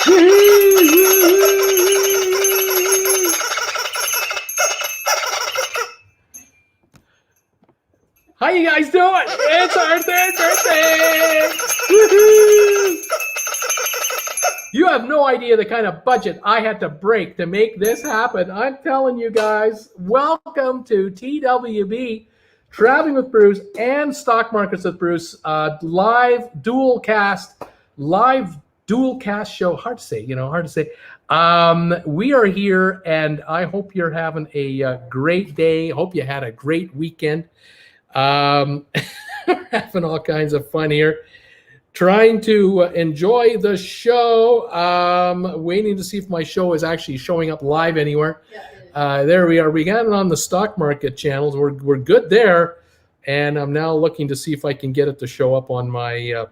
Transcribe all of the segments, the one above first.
How you guys doing? It's our third birthday! Woohoo! You have no idea the kind of budget I had to break to make this happen. I'm telling you guys, welcome to TWB, Traveling with Bruce and Stock Markets with Bruce, live dual cast show. Hard to say, we are here, and I hope you're having a great day. Hope you had a great weekend. Having all kinds of fun here. Trying to enjoy the show. Waiting to see if my show is actually showing up live anywhere. There we are. We got it on the stock market channels. We're good there. And I'm now looking to see if I can get it to show up on my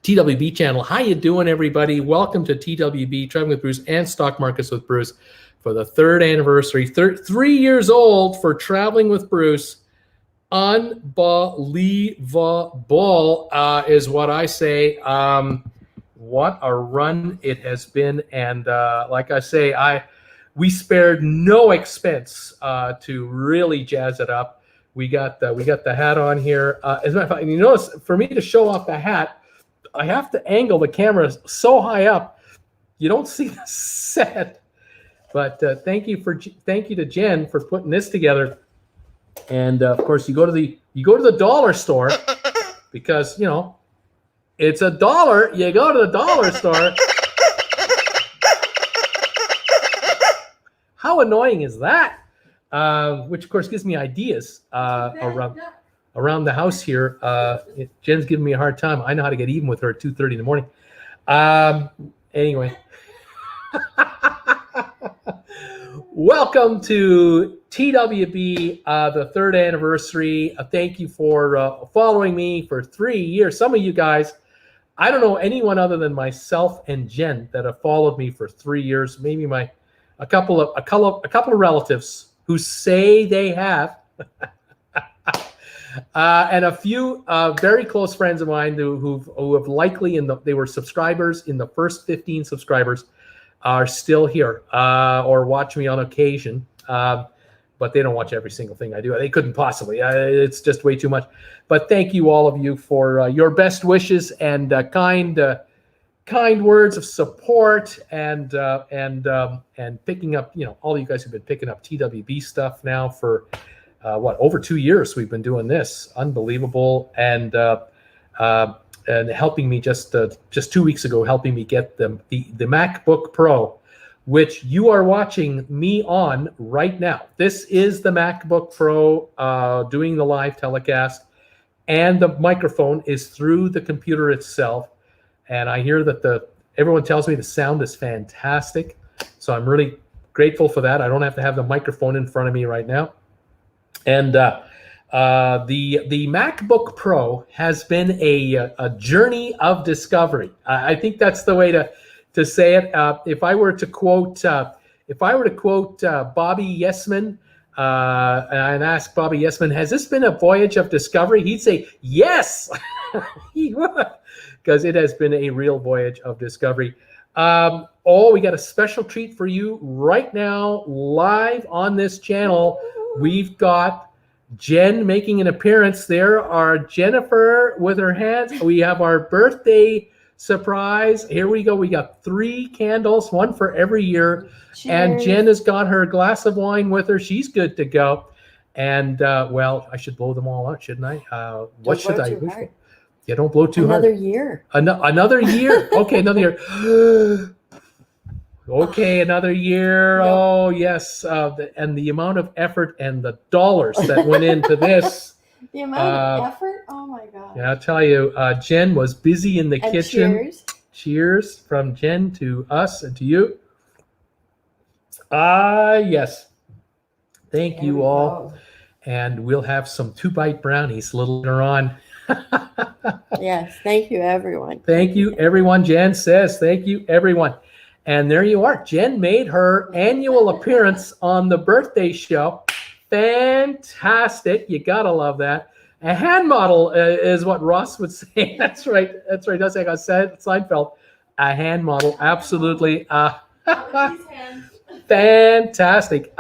TWB channel. How you doing, everybody? Welcome to TWB, Traveling with Bruce and Stock Markets with Bruce for the third anniversary. 3 years old for Traveling with Bruce. Unbelievable is what I say. What a run it has been, and like I say, we spared no expense to really jazz it up. We got the hat on here. As a matter of fact, you notice for me to show off the hat, I have to angle the camera so high up you don't see the set. But thank you to Jen for putting this together. And of course, you go to the dollar store because it's $1. You go to the dollar store. How annoying is that? Which of course gives me ideas around the house here. Jen's giving me a hard time. I know how to get even with her at 2:30 in the morning. Anyway. Welcome to TWB, the third anniversary. Thank you for following me for 3 years. Some of you guys, I don't know anyone other than myself and Jen that have followed me for 3 years. Maybe a couple of relatives who say they have, and a few very close friends of mine who have likely they were subscribers in the first 15 subscribers. Are still here or watch me on occasion, but they don't watch every single thing I do. They couldn't possibly. It's just way too much. But thank you, all of you, for your best wishes and kind words of support and picking up. All you guys have been picking up TWB stuff now for over 2 years. We've been doing this. Unbelievable. And helping me just 2 weeks ago, helping me get the MacBook Pro, which you are watching me on right now. This is the MacBook Pro doing the live telecast, and the microphone is through the computer itself. And I hear that everyone tells me the sound is fantastic, so I'm really grateful for that. I don't have to have the microphone in front of me right now. And the MacBook Pro has been a journey of discovery. I think that's the way to say it. If I were to quote Bobby Yesman and ask Bobby Yesman, has this been a voyage of discovery? He'd say yes. He would, because it has been a real voyage of discovery. We got a special treat for you right now, live on this channel. We've got Jen making an appearance. There are Jennifer with her hands. We have our birthday surprise. Here we go. We got 3 candles, one for every year. Cheers. And Jen has got her glass of wine with her. She's good to go. And I should blow them all out, shouldn't I? What should I wish for? Yeah, don't blow too hard. Another year. Another year. Okay, another year. Okay, another year. Yep. Oh, yes. And the amount of effort and the dollars that went into this. The amount of effort? Oh, my God. Yeah, I'll tell you, Jen was busy in the kitchen. Cheers. Cheers from Jen to us and to you. Yes. Thank you all. Go. And we'll have some 2-bite brownies a little later on. Yes, thank you, everyone. Thank you, everyone. Jen says, thank you, everyone. And there you are. Jen made her annual appearance on the birthday show. Fantastic. You got to love that. A hand model is what Ross would say. That's right. That's like I said, Seinfeld. A hand model, absolutely. Fantastic.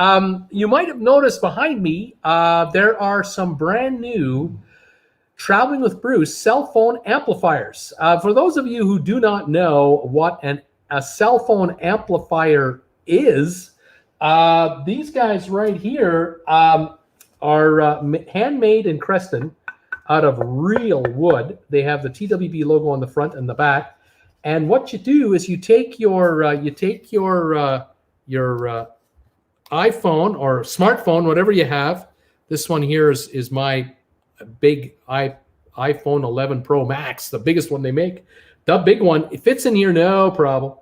You might have noticed behind me, there are some brand new Traveling with Bruce cell phone amplifiers. For those of you who do not know what a cell phone amplifier is, these guys right here are handmade in Creston out of real wood. They have the TWB logo on the front and the back. And what you do is you take your iPhone or smartphone, whatever you have. This one here is my big iPhone 11 Pro Max, the biggest one they make. The big one, it fits in here, no problem.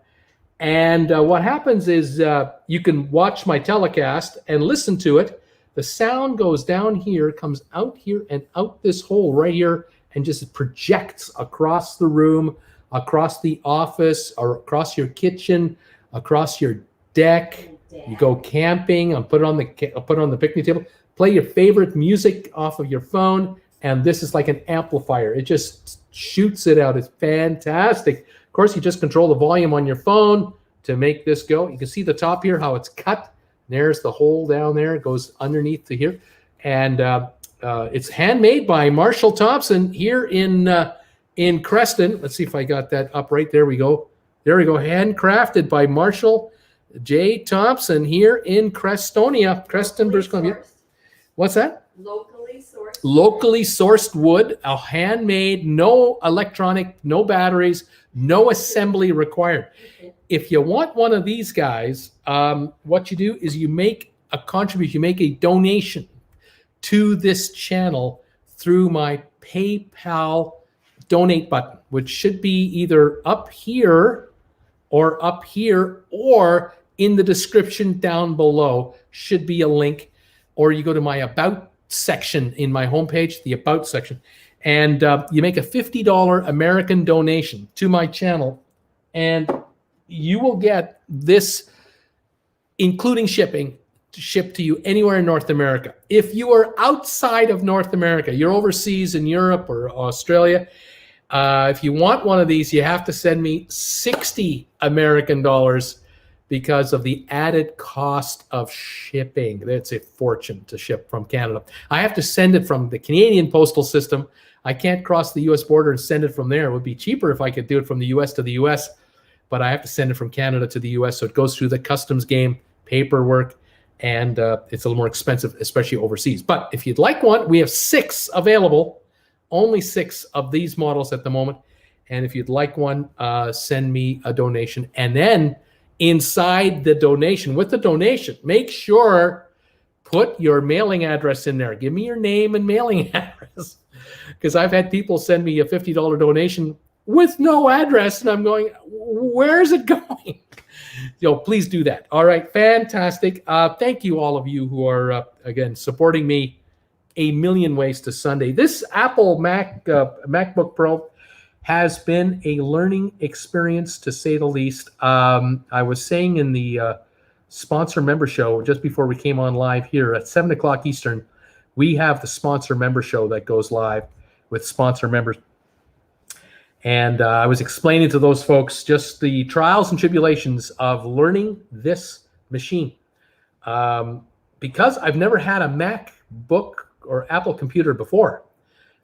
And what happens is you can watch my telecast and listen to it. The sound goes down here, comes out here and out this hole right here, and just projects across the room, across the office, or across your kitchen, across your deck. You go camping and put it on the picnic table. Play your favorite music off of your phone, and this is like an amplifier. It just shoots it out. It's fantastic. Of course, you just control the volume on your phone to make this go. You can see the top here, how it's cut. There's the hole down there. It goes underneath to here. And it's handmade by Marshall Thompson here in Creston. Let's see if I got that up right. There we go. There we go. Handcrafted by Marshall J. Thompson here in Crestonia, Creston, British Columbia. What's that? Locally sourced wood, a handmade, no electronic, no batteries, no assembly required. If you want one of these guys, what you do is you make a contribution, you make a donation to this channel through my PayPal donate button, which should be either up here or in the description down below should be a link, or you go to my About section in my homepage, the About section, and you make a $50 American donation to my channel, and you will get this, including shipping, shipped to you anywhere in North America. If you are outside of North America, you're overseas in Europe or Australia, if you want one of these, you have to send me 60 American dollars because of the added cost of shipping. It's a fortune to ship from Canada. I have to send it from the Canadian postal system. I can't cross the US border and send it from there. It would be cheaper if I could do it from the US to the US, but I have to send it from Canada to the US. So it goes through the customs game, paperwork, and it's a little more expensive, especially overseas. But if you'd like one, we have 6 available, only 6 of these models at the moment. And if you'd like one, send me a donation. And then inside the donation, with the donation, make sure put your mailing address in there. Give me your name and mailing address, because I've had people send me a $50 donation with no address, and I'm going, where's it going? Please do that. All right, fantastic. Thank you, all of you who are again supporting me a million ways to Sunday. This Apple MacBook Pro has been a learning experience, to say the least. I was saying in the sponsor member show just before we came on live here at 7 o'clock Eastern, we have the sponsor member show that goes live with sponsor members. And I was explaining to those folks just the trials and tribulations of learning this machine. Because I've never had a MacBook or Apple computer before.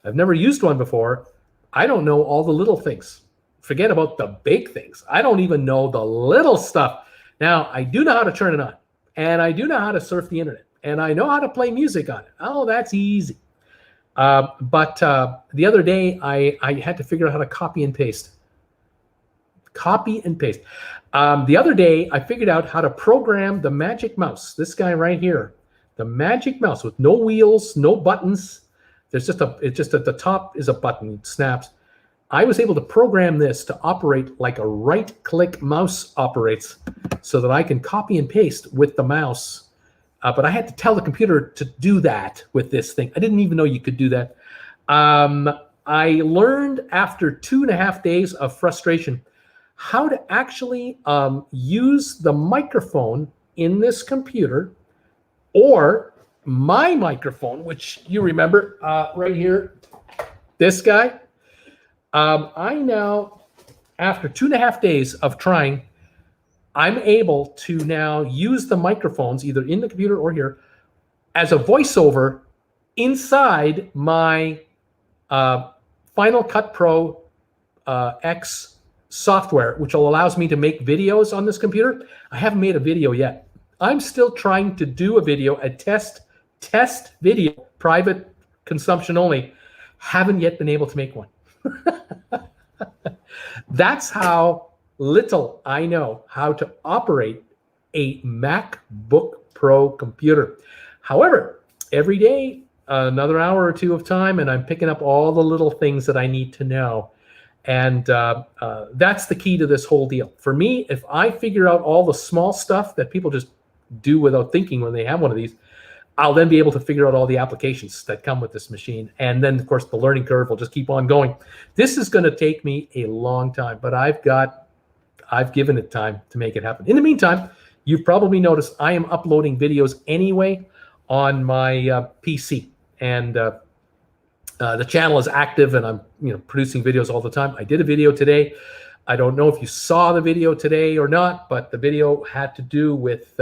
I've never used one before. I don't know all the little things. Forget about the big things. I don't even know the little stuff. Now, I do know how to turn it on, and I do know how to surf the internet, and I know how to play music on it. Oh, that's easy. But the other day, I had to figure out how to copy and paste. The other day, I figured out how to program the Magic Mouse. This guy right here, the Magic Mouse with no wheels, no buttons. It's just at the top is a button, it snaps. I was able to program this to operate like a right-click mouse operates, so that I can copy and paste with the mouse. But I had to tell the computer to do that with this thing. I didn't even know you could do that. I learned after 2.5 days of frustration how to actually use the microphone in this computer, or my microphone, which you remember right here, this guy. I now after 2.5 days of trying, I'm able to now use the microphones either in the computer or here as a voiceover inside my Final Cut Pro X software, which allows me to make videos on this computer. I haven't made a video yet. I'm still trying to do a video, a test video, private consumption only. Haven't yet been able to make one. That's how little I know how to operate a MacBook Pro computer. However, every day, another hour or two of time, and I'm picking up all the little things that I need to know. And that's the key to this whole deal. For me, if I figure out all the small stuff that people just do without thinking when they have one of these, I'll then be able to figure out all the applications that come with this machine. And then, of course, the learning curve will just keep on going. This is going to take me a long time, but I've given it time to make it happen. In the meantime, you've probably noticed I am uploading videos anyway on my PC. And the channel is active, and I'm producing videos all the time. I did a video today. I don't know if you saw the video today or not, but the video had to do with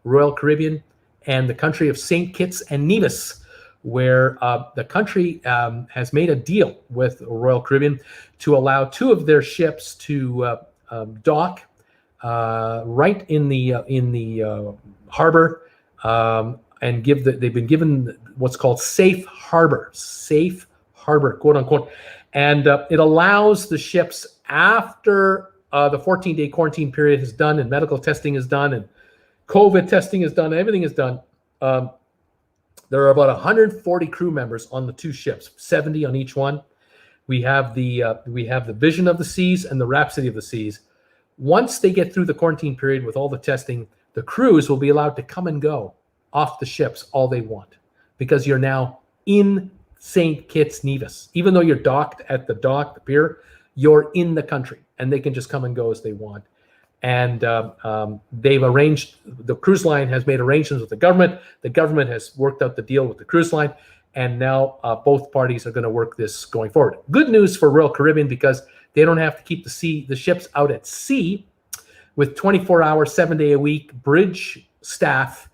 Royal Caribbean and the country of St. Kitts and Nevis, where the country has made a deal with Royal Caribbean to allow 2 of their ships to dock right in the harbor, and they've been given what's called safe harbor, quote unquote, and it allows the ships after the 14-day quarantine period is done and medical testing is done and COVID testing is done, everything is done. There are about 140 crew members on the 2 ships, 70 on each one. We have the Vision of the Seas and the Rhapsody of the Seas. Once they get through the quarantine period with all the testing, the crews will be allowed to come and go off the ships all they want, because you're now in St. Kitts, Nevis. Even though you're docked at the dock, the pier, you're in the country, and they can just come and go as they want. And they've arranged, the cruise line has made arrangements with the government. The government has worked out the deal with the cruise line, and now both parties are going to work this going forward. Good news for Royal Caribbean, because they don't have to keep the ships out at sea with 24-hour, 7-day-a-week bridge staff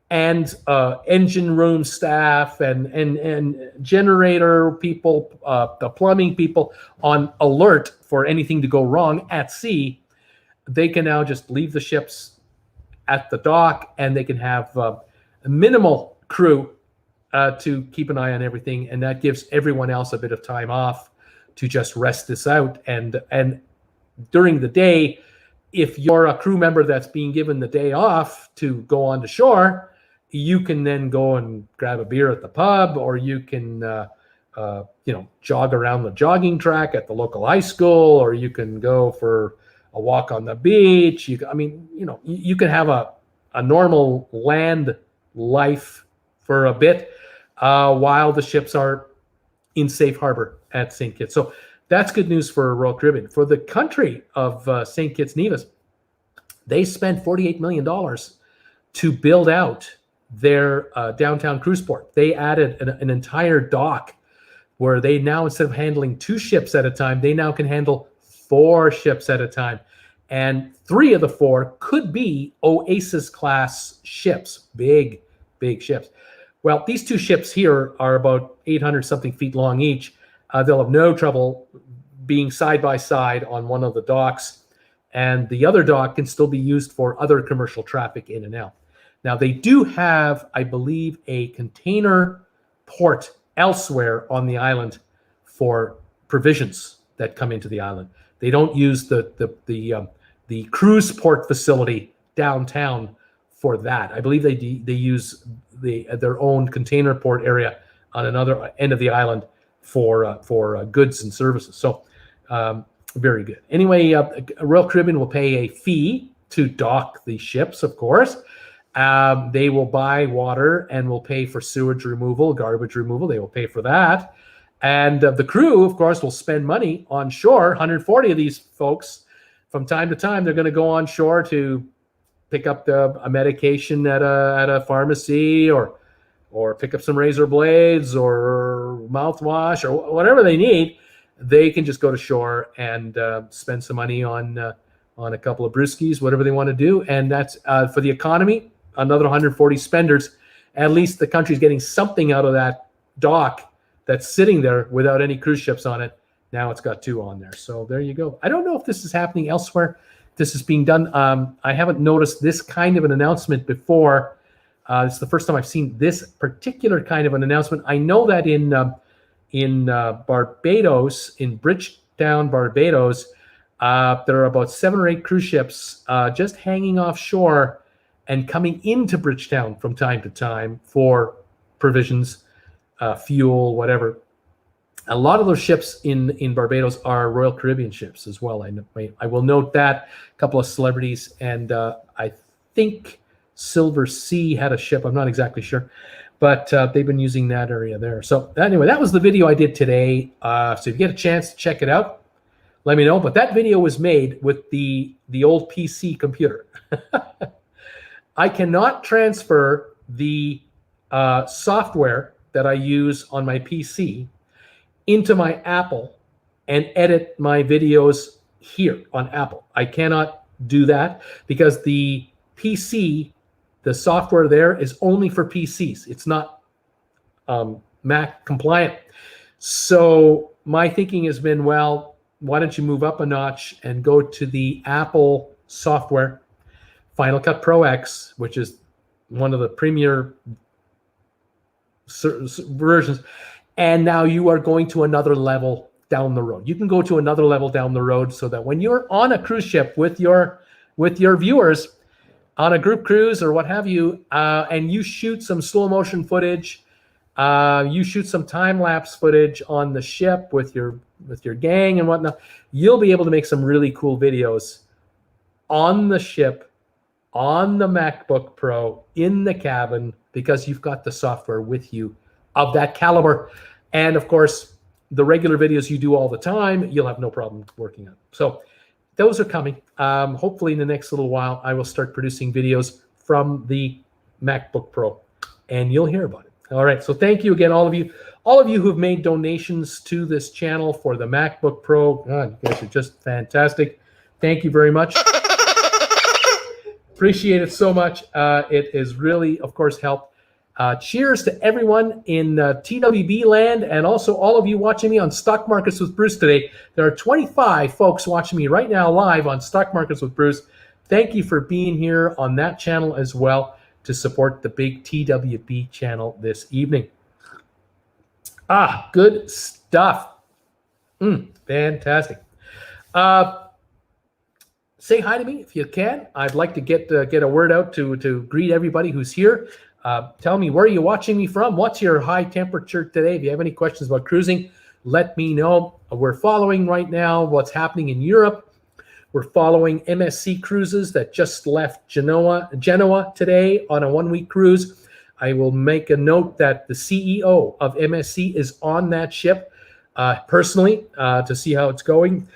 and engine room staff and generator people, the plumbing people on alert for anything to go wrong at sea. They can now just leave the ships at the dock, and they can have a minimal crew to keep an eye on everything, and that gives everyone else a bit of time off to just rest this out. And during the day, if you're a crew member that's being given the day off to go on to shore, you can then go and grab a beer at the pub, or you can jog around the jogging track at the local high school, or you can go for a walk on the beach. You can have a normal land life for a bit while the ships are in safe harbor at St. Kitts. So that's good news for Royal Caribbean. For the country of St. Kitts Nevis, they spent $48 million to build out their downtown cruise port. They added an entire dock where they now, instead of handling 2 ships at a time, they now can handle 4 ships at a time. And 3 of the 4 could be Oasis class ships, big ships. Well, these 2 ships here are about 800 something feet long each. They'll have no trouble being side by side on one of the docks, and the other dock can still be used for other commercial traffic in and out. Now, they do have, I believe, a container port elsewhere on the island for provisions that come into the island. They don't use the cruise port facility downtown for that. I believe they use their own container port area on another end of the island for goods and services. So very good. Anyway, Royal Caribbean will pay a fee to dock the ships, of course. They will buy water and will pay for sewage removal, garbage removal. They will pay for that. And the crew, of course, will spend money on shore. 140 of these folks, from time to time, they're going to go on shore to pick up a medication at a pharmacy, or pick up some razor blades or mouthwash or whatever they need. they can just go to shore and spend some money on a couple of brewskis, whatever they want to do. And that's for the economy, another 140 spenders. At least the country's getting something out of that dock that's sitting there without any cruise ships on it. Now it's got 2 on there. So there you go. I don't know if this is happening elsewhere. This is being done. I haven't noticed this kind of an announcement before. It's the first time I've seen this particular kind of an announcement. I know that in Barbados, in Bridgetown, Barbados, there are about 7 or 8 cruise ships just hanging offshore and coming into Bridgetown from time to time for provisions, fuel, whatever. A lot of those ships in Barbados are Royal Caribbean ships as well. I will note that. A couple of celebrities, and I think Silver Sea had a ship. I'm not exactly sure, but they've been using that area there. So anyway, that was the video I did today. So if you get a chance to check it out, let me know. But that video was made with the old PC computer. I cannot transfer the software that I use on my PC into my Apple and edit my videos here on Apple. I cannot do that because the PC, the software there is only for PCs. It's not Mac compliant. So my thinking has been, well, why don't you move up a notch and go to the Apple software, Final Cut Pro X, which is one of the premier versions. And now you are going to another level down the road. You can go to another level down the road so that when you're on a cruise ship with your viewers on a group cruise or what have you, and you shoot some slow motion footage, you shoot some time lapse footage on the ship with your gang and whatnot, you'll be able to make some really cool videos on the ship, on the MacBook Pro, in the cabin, because you've got the software with you of that caliber. And of course, the regular videos you do all the time, you'll have no problem working on. So those are coming. Hopefully in the next little while, I will start producing videos from the MacBook Pro, and you'll hear about it. All right. So thank you again, all of you who have made donations to this channel for the MacBook Pro. God, you guys are just fantastic. Thank you very much. Appreciate it so much. It has really, of course, helped. Cheers to everyone in TWB land, and also all of you watching me on Stock Markets with Bruce today. There are 25 folks watching me right now live on Stock Markets with Bruce. Thank you for being here on that channel as well to support the big TWB channel this evening. Good stuff. Fantastic. Say hi to me if you can. I'd like to get a word out to greet everybody who's here. Tell me, where are you watching me from? What's your high temperature today? If you have any questions about cruising, let me know. We're following right now what's happening in Europe. We're following MSC cruises that just left Genoa today on a 1-week cruise. I will make a note that the CEO of MSC is on that ship personally to see how it's going.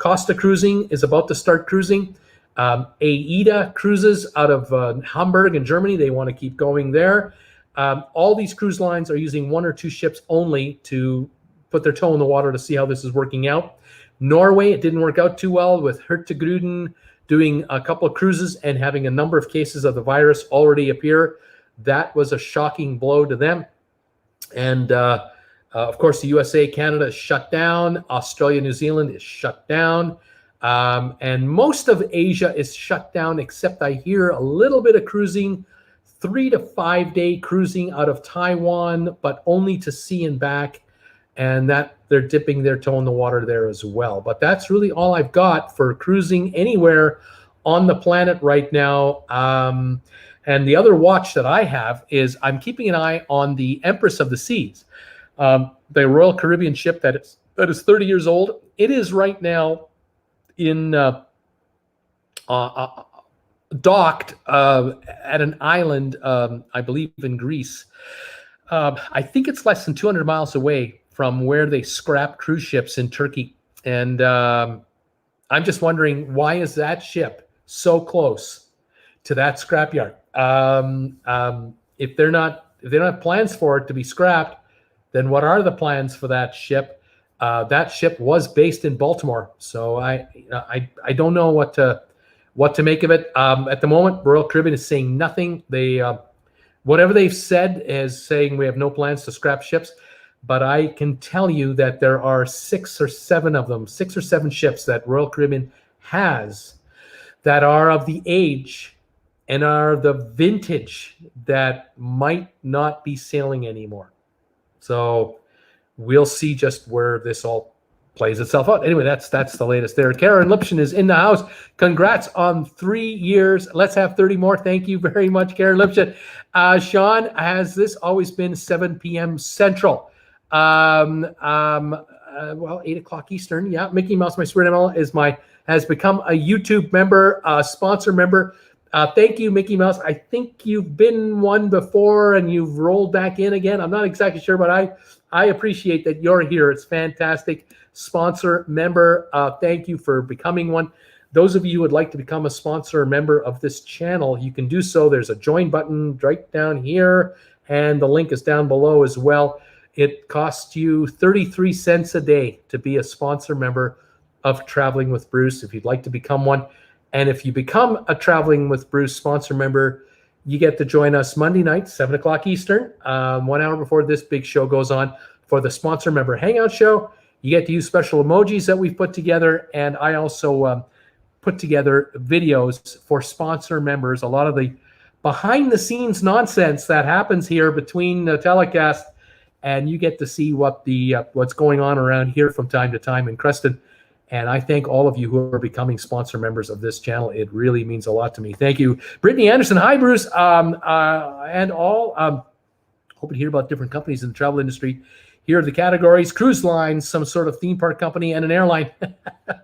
Costa Cruising is about to start cruising. AIDA cruises out of Hamburg in Germany. They want to keep going there. All these cruise lines are using 1 or 2 ships only to put their toe in the water to see how this is working out. Norway, it didn't work out too well with Hurtigruten doing a couple of cruises and having a number of cases of the virus already appear. That was a shocking blow to them. And of course, the USA, Canada is shut down. Australia, New Zealand is shut down. And most of Asia is shut down, except I hear a little bit of cruising, 3 to 5 day cruising out of Taiwan, but only to sea and back. And that they're dipping their toe in the water there as well. But that's really all I've got for cruising anywhere on the planet right now. And the other watch that I have is I'm keeping an eye on the Empress of the Seas, the Royal Caribbean ship that is 30 years old. It is right now in docked at an island, I believe in Greece. I think it's less than 200 miles away from where they scrap cruise ships in Turkey. And I'm just wondering, why is that ship so close to that scrapyard? If they don't have plans for it to be scrapped, then what are the plans for that ship? That ship was based in Baltimore, so I don't know what to make of it. At the moment, Royal Caribbean is saying nothing. They whatever they've said is saying we have no plans to scrap ships. But I can tell you that there are 6 or 7 ships that Royal Caribbean has that are of the age and are the vintage that might not be sailing anymore. So we'll see just where this all plays itself out. Anyway, that's the latest there. Karen Lipshin is in the house. Congrats on 3 years. Let's have 30 more. Thank you very much, Karen Lipshin. Sean, has this always been 7 p.m. Central? Well, 8 o'clock Eastern. Yeah, Mickey Mouse, my spirit animal, has become a YouTube member, sponsor member. Thank you, Mickey Mouse. I think you've been one before and you've rolled back in again. I'm not exactly sure, but I appreciate that you're here. It's fantastic. Sponsor member. Thank you for becoming one. Those of you who would like to become a sponsor member of this channel, you can do so. There's a join button right down here, and the link is down below as well. It costs you 33 cents a day to be a sponsor member of Traveling with Bruce if you'd like to become one. And if you become a Traveling with Bruce sponsor member, you get to join us Monday night, 7 o'clock Eastern, 1 hour before this big show goes on for the sponsor member hangout show. You get to use special emojis that we've put together. And I also put together videos for sponsor members. A lot of the behind the scenes nonsense that happens here between the telecast, and you get to see what's going on around here from time to time in Creston. And I thank all of you who are becoming sponsor members of this channel. It really means a lot to me. Thank you. Brittany Anderson, hi, Bruce, and all. Hoping to hear about different companies in the travel industry. Here are the categories: cruise lines, some sort of theme park company, and an airline.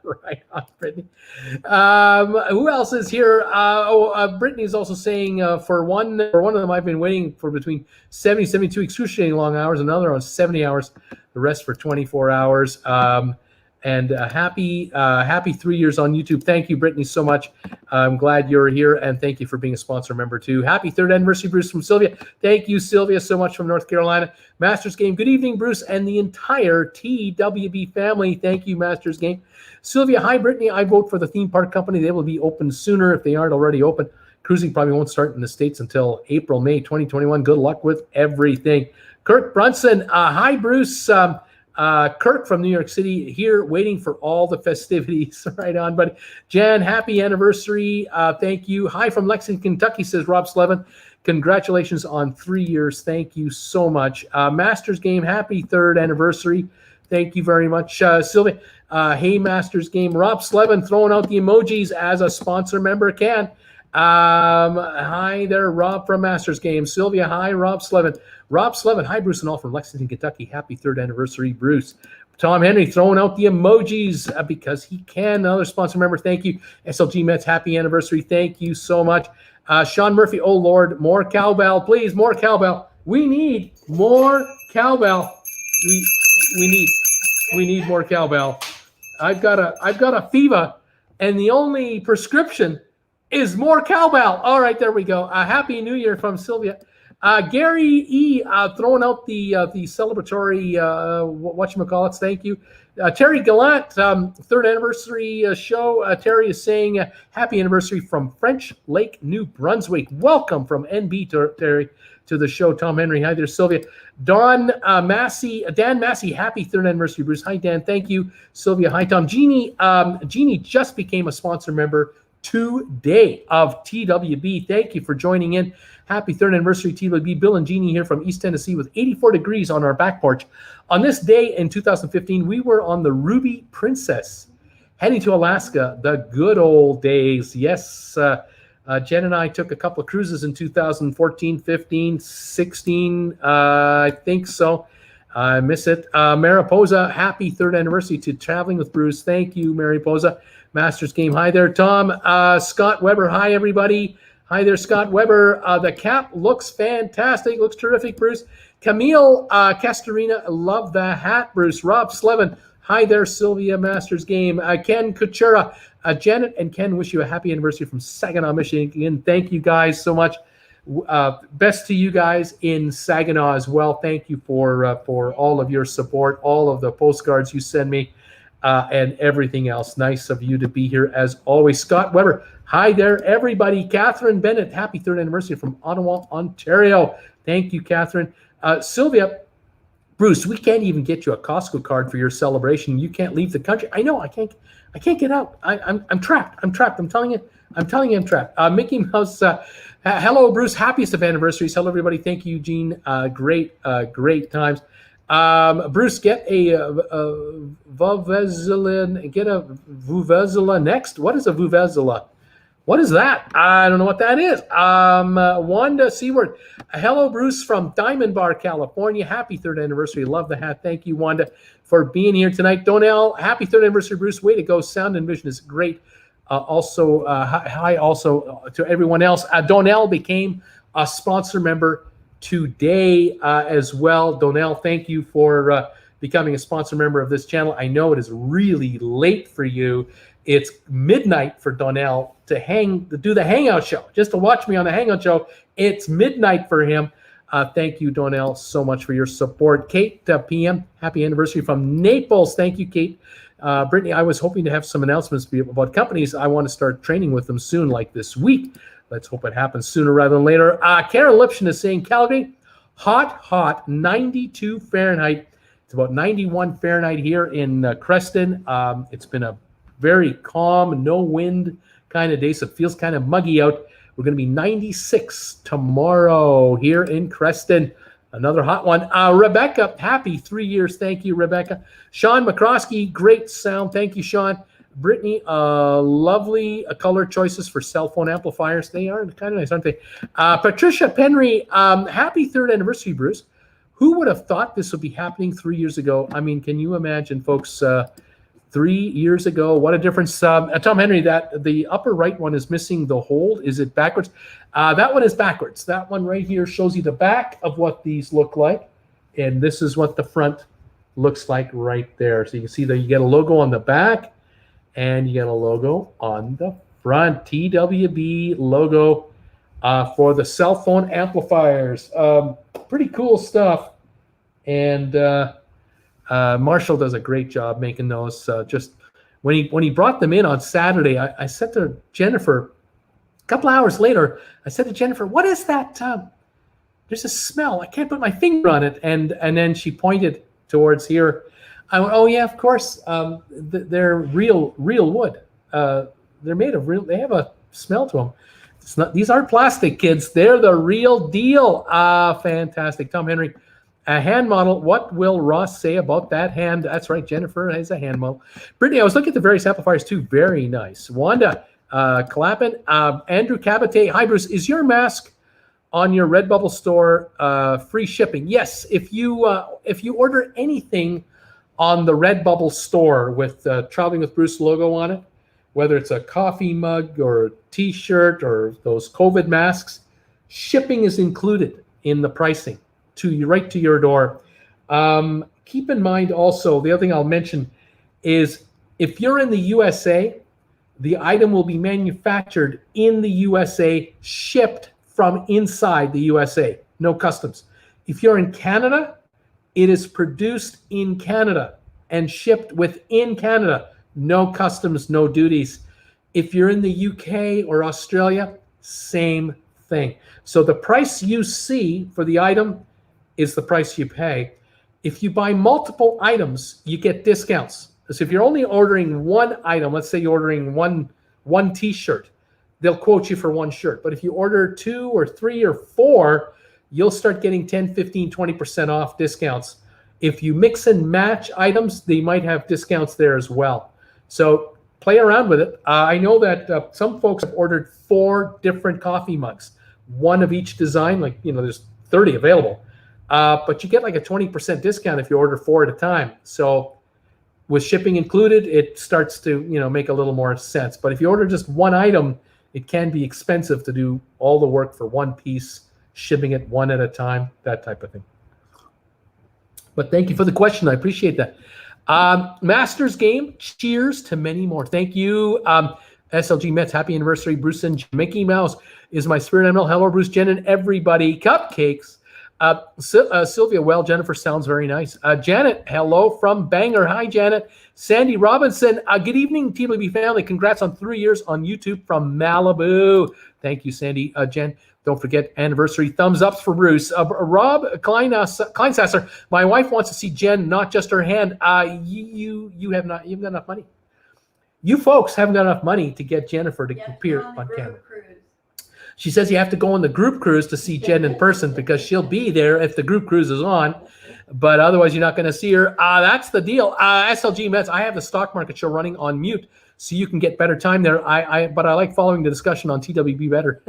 Right on, Brittany. Who else is here? Brittany is also saying for one of them, I've been waiting for between 70 and 72 excruciating long hours, another on 70 hours, the rest for 24 hours. And happy 3 years on YouTube. Thank you, Brittany, so much. I'm glad you're here, and thank you for being a sponsor member too. Happy 3rd anniversary, Bruce, from Sylvia. Thank you, Sylvia, so much from North Carolina. Masters Game, good evening, Bruce, and the entire TWB family. Thank you, Masters Game. Sylvia, hi, Brittany. I vote for the theme park company. They will be open sooner if they aren't already open. Cruising probably won't start in the States until April, May 2021. Good luck with everything. Kirk Brunson, hi, Bruce. Kirk from New York City here waiting for all the festivities. Right on, buddy. Jan, happy anniversary. Thank you. Hi from Lexington, Kentucky, says Rob Slevin. Congratulations on 3 years. Thank you so much. Masters Game, happy 3rd anniversary. Thank you very much, Sylvia. Hey, Masters Game. Rob Slevin throwing out the emojis as a sponsor member can. Hi there, Rob from Masters Game. Sylvia, hi, Rob Slevin. Rob Slevin, hi, Bruce and all from Lexington, Kentucky. Happy 3rd anniversary, Bruce. Tom Henry throwing out the emojis because he can. Another sponsor member, thank you. SLG Mets, happy anniversary. Thank you so much. Shawn Murphy, oh, Lord, more cowbell. Please, more cowbell. We need more cowbell. We need more cowbell. I've got a fever, and the only prescription is more cowbell. All right, there we go. Happy New Year from Sylvia. Gary E. Throwing out the celebratory whatchamacallits. Thank you. Terry Gallant, 3rd anniversary show. Terry is saying happy anniversary from French Lake, New Brunswick. Welcome from NB, Terry, to the show. Tom Henry, hi there, Sylvia. Dan Massie, happy 3rd anniversary, Bruce. Hi, Dan. Thank you, Sylvia. Hi, Tom. Jeannie just became a sponsor member today of TWB. Thank you for joining in. Happy 3rd anniversary, TWB. Bill and Jeannie here from East Tennessee with 84 degrees on our back porch. On this day in 2015, we were on the Ruby Princess, heading to Alaska, the good old days. Yes, Jen and I took a couple of cruises in 2014, 15, 16, I think so. I miss it. Mariposa, happy 3rd anniversary to Traveling with Bruce. Thank you, Mariposa. Masters Game, hi there, Tom. Scott Weber, hi, everybody. Hi there, Scott Weber. The cap looks fantastic. Looks terrific, Bruce. Camille Castorina, love the hat, Bruce. Rob Slevin, hi there, Sylvia. Masters Game. Ken Kuchera. Janet and Ken wish you a happy anniversary from Saginaw, Michigan. Thank you guys so much. Best to you guys in Saginaw as well. Thank you for all of your support, all of the postcards you send me, and everything else. Nice of you to be here as always. Scott Weber, hi there, everybody. Catherine Bennett, happy 3rd anniversary from Ottawa, Ontario. Thank you, Catherine. Sylvia, Bruce, we can't even get you a Costco card for your celebration. You can't leave the country. I know. I can't get out. I'm trapped. I'm telling you, I'm trapped. Mickey Mouse. Hello, Bruce. Happiest of anniversaries. Hello, everybody. Thank you, Eugene. Great times. Bruce, get a Vuvezela. Get a Vuvezela next. What is a Vuvezela? What is that? I don't know what that is. Wanda Seward. Hello, Bruce from Diamond Bar, California. Happy 3rd anniversary. Love the hat. Thank you, Wanda, for being here tonight. Donnell, happy 3rd anniversary, Bruce. Way to go. Sound and vision is great. Hi also to everyone else. Donnell became a sponsor member today as well. Donnell, thank you for becoming a sponsor member of this channel. I know it is really late for you. It's midnight for Donnell to do the Hangout show, just to watch me on the Hangout show. It's midnight for him. Thank you, Donnell, so much for your support. Kate PM, happy anniversary from Naples. Thank you, Kate. Brittany, I was hoping to have some announcements about companies. I want to start training with them soon, like this week. Let's hope it happens sooner rather than later. Karen Lipschen is saying, Calgary, hot, 92 Fahrenheit. It's about 91 Fahrenheit here in Creston. It's been a very calm, no wind kind of day, so it feels kind of muggy out. We're going to be 96 tomorrow here in Creston. Another hot one. Rebecca, happy 3 years. Thank you, Rebecca. Sean McCroskey, great sound. Thank you, Sean. Brittany, lovely color choices for cell phone amplifiers. They are kind of nice, aren't they? Patricia Penry, happy 3rd anniversary, Bruce. Who would have thought this would be happening 3 years ago? I mean, can you imagine, folks, 3 years ago? What a difference. Tom Henry, that the upper right one is missing the hold. Is it backwards? That one is backwards. That one right here shows you the back of what these look like. And this is what the front looks like right there. So you can see that you get a logo on the back and you get a logo on the front. TWB logo for the cell phone amplifiers. Pretty cool stuff. And Marshall does a great job making those. Just when he brought them in on Saturday, I said to Jennifer, a couple hours later, I said to Jennifer, what is that? There's a smell. I can't put my finger on it. And then she pointed towards here. I went, oh yeah, of course. They're real wood. They're made of real. They have a smell to them. It's not. These aren't plastic, kids. They're the real deal. Fantastic. Tom Henry, a hand model. What will Ross say about that hand? That's right. Jennifer has a hand model. Brittany, I was looking at the various amplifiers too. Very nice. Wanda, Clappin, Andrew Cabatay. Hi, Bruce. Is your mask on your RedBubble store free shipping? Yes. If you order anything on the RedBubble store with Traveling with Bruce logo on it, whether it's a coffee mug or a T-shirt or those COVID masks, shipping is included in the pricing right to your door. Keep in mind also, the other thing I'll mention is if you're in the USA, the item will be manufactured in the USA, shipped from inside the USA, no customs. If you're in Canada, it is produced in Canada and shipped within Canada, no customs, no duties. If you're in the UK or Australia, same thing. So the price you see for the item is the price you pay. If you buy multiple items, you get discounts. So if you're only ordering one item, let's say you're ordering one T-shirt, they'll quote you for one shirt. But if you order 2 or 3 or 4, you'll start getting 10, 15, 20% off discounts. If you mix and match items, they might have discounts there as well. So play around with it. I know that some folks have ordered 4 different coffee mugs, one of each design. Like, there's 30 available. But you get like a 20% discount if you order 4 at a time. So with shipping included, it starts to, make a little more sense. But if you order just one item, it can be expensive to do all the work for one piece, shipping it one at a time, that type of thing. But thank you for the question. I appreciate that. Masters game, cheers to many more. Thank you. SLG Mets, happy anniversary, Bruce and Mickey Mouse is my spirit animal. Hello, Bruce, Jen, and everybody. Cupcakes. Sylvia, well, Jennifer sounds very nice. Janet, hello from Bangor. Hi, Janet. Sandy Robinson, good evening, TWB family. Congrats on 3 years on YouTube from Malibu. Thank you, Sandy. Jen, don't forget anniversary thumbs ups for Bruce. Rob Kleinsasser, my wife wants to see Jen, not just her hand. You haven't got enough money. You folks haven't got enough money to get Jennifer to appear on camera. She says you have to go on the group cruise to see Jen in person because she'll be there if the group cruise is on, but otherwise you're not going to see her. That's the deal. SLG Mets, I have the stock market show running on mute so you can get better time there. But I like following the discussion on TWB better.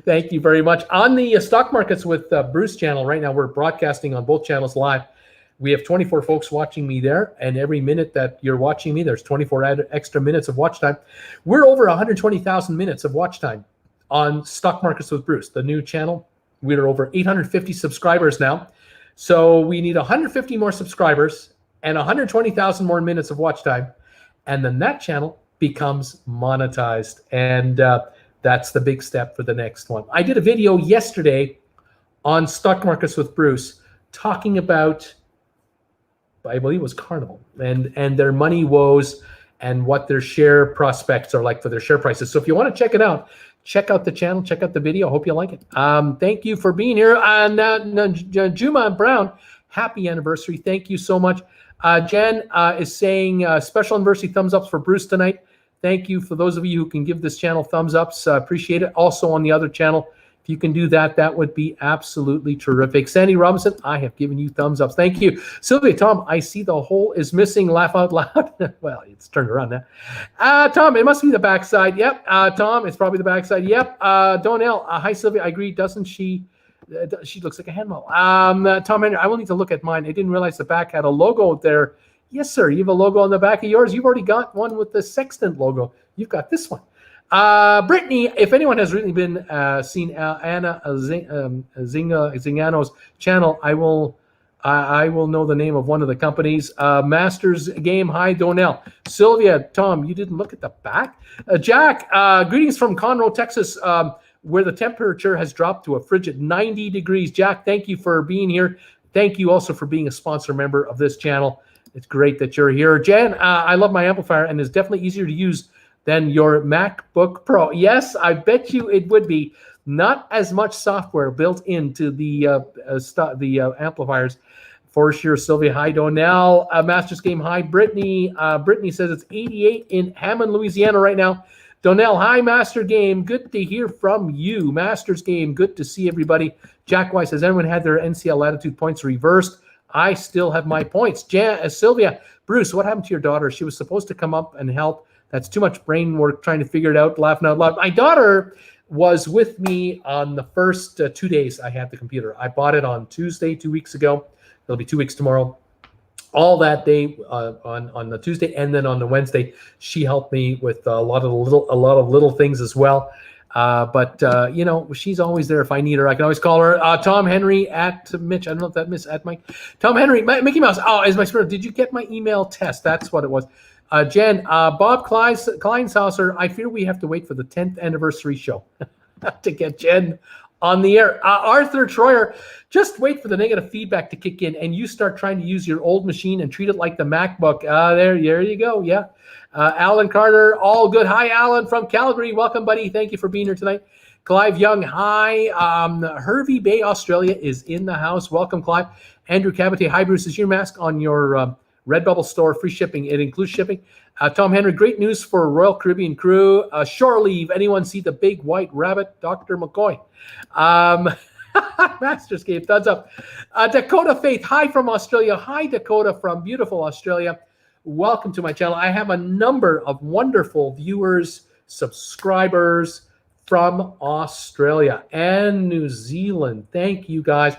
Thank you very much. On the stock markets with Bruce channel right now, we're broadcasting on both channels live. We have 24 folks watching me there, and every minute that you're watching me, there's 24 extra minutes of watch time. We're over 120,000 minutes of watch time on Stock Markets with Bruce, the new channel. We're over 850 subscribers now. So we need 150 more subscribers and 120,000 more minutes of watch time. And then that channel becomes monetized. And that's the big step for the next one. I did a video yesterday on Stock Markets with Bruce talking about, I believe it was Carnival, and their money woes and what their share prospects are like for their share prices. So if you want to check it out, check out the channel, check out the video. Hope you like it. Thank you for being here. Juma Brown, happy anniversary. Thank you so much. Jen is saying special anniversary thumbs ups for Bruce tonight. Thank you for those of you who can give this channel thumbs ups. Appreciate it. Also on the other channel, if you can do that, that would be absolutely terrific. Sandy Robinson, I have given you thumbs up. Thank you. Sylvia, Tom, I see the hole is missing. Laugh out loud. Well, it's turned around now. Tom, it must be the backside. Yep. Tom, it's probably the backside. Yep. Donnell, hi, Sylvia. I agree. Doesn't she? She looks like a handmill. Tom Henry, I will need to look at mine. I didn't realize the back had a logo there. Yes, sir. You have a logo on the back of yours. You've already got one with the Sextant logo. You've got this one. Brittany, if anyone has really been seen Anna Zingano's channel, I will know the name of one of the companies. Masters Game, hi, Donnell. Sylvia, Tom, you didn't look at the back. Jack, greetings from Conroe, Texas, where the temperature has dropped to a frigid 90 degrees. Jack, thank you for being here. Thank you also for being a sponsor member of this channel. It's great that you're here. Jen, I love my amplifier, and it's definitely easier to use than your MacBook Pro. Yes, I bet you it would be. Not as much software built into the amplifiers for sure. Sylvia, hi, Donnell. Masters Game, hi, Brittany. Brittany says it's 88 in Hammond, Louisiana right now. Donnell, hi, Master Game. Good to hear from you. Masters Game, good to see everybody. Jack Weiss, has anyone had their NCL latitude points reversed? I still have my points. Sylvia, Bruce, what happened to your daughter? She was supposed to come up and help. That's too much brain work trying to figure it out, laughing out loud. My daughter was with me on the first 2 days I had the computer. I bought it on Tuesday 2 weeks ago. It'll be 2 weeks tomorrow. All that day on the Tuesday, and then on the Wednesday, she helped me with a lot of little things as well. But you know, she's always there if I need her. I can always call her. Tom Henry at Mitch. I don't know if that miss at Mike. Tom Henry, Mickey Mouse. Oh, is my spirit? Did you get my email test? That's what it was. Jen, Bob Kleinshauser, I fear we have to wait for the 10th anniversary show to get Jen on the air. Arthur Troyer, just wait for the negative feedback to kick in and you start trying to use your old machine and treat it like the MacBook. There you go. Yeah. Alan Carter, all good. Hi, Alan from Calgary. Welcome, buddy. Thank you for being here tonight. Clive Young, hi. Hervey Bay, Australia is in the house. Welcome, Clive. Andrew Cabatay, hi, Bruce. Is your mask on your RedBubble Store, free shipping? It includes shipping. Tom Henry, great news for Royal Caribbean crew. Shore leave. Anyone see the big white rabbit? Dr. McCoy. Masters Game, thumbs up. Dakota Faith, hi from Australia. Hi, Dakota from beautiful Australia. Welcome to my channel. I have a number of wonderful viewers, subscribers from Australia and New Zealand. Thank you, guys.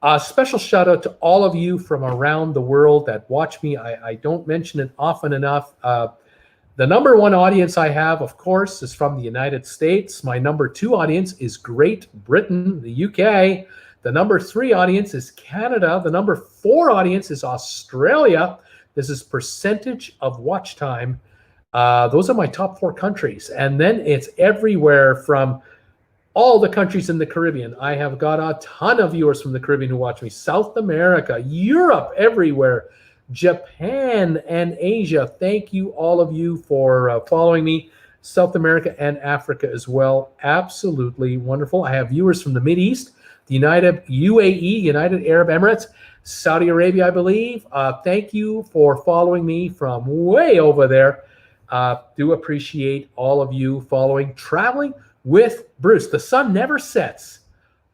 A special shout out to all of you from around the world that watch me. I don't mention it often enough. The number one audience I have, of course, is from the United States. My number two audience is Great Britain, the UK. The number three audience is Canada. The number four audience is Australia. This is percentage of watch time Those are my top 4 countries. And then it's everywhere from all the countries in the Caribbean. I have got a ton of viewers from the Caribbean who watch me. South America, Europe, everywhere. Japan and Asia. Thank you, all of you, for following me. South America and Africa as well. Absolutely wonderful. I have viewers from the Mideast, the UAE, United Arab Emirates, Saudi Arabia, I believe. Thank you for following me from way over there. Do appreciate all of you following Traveling with Bruce. The sun never sets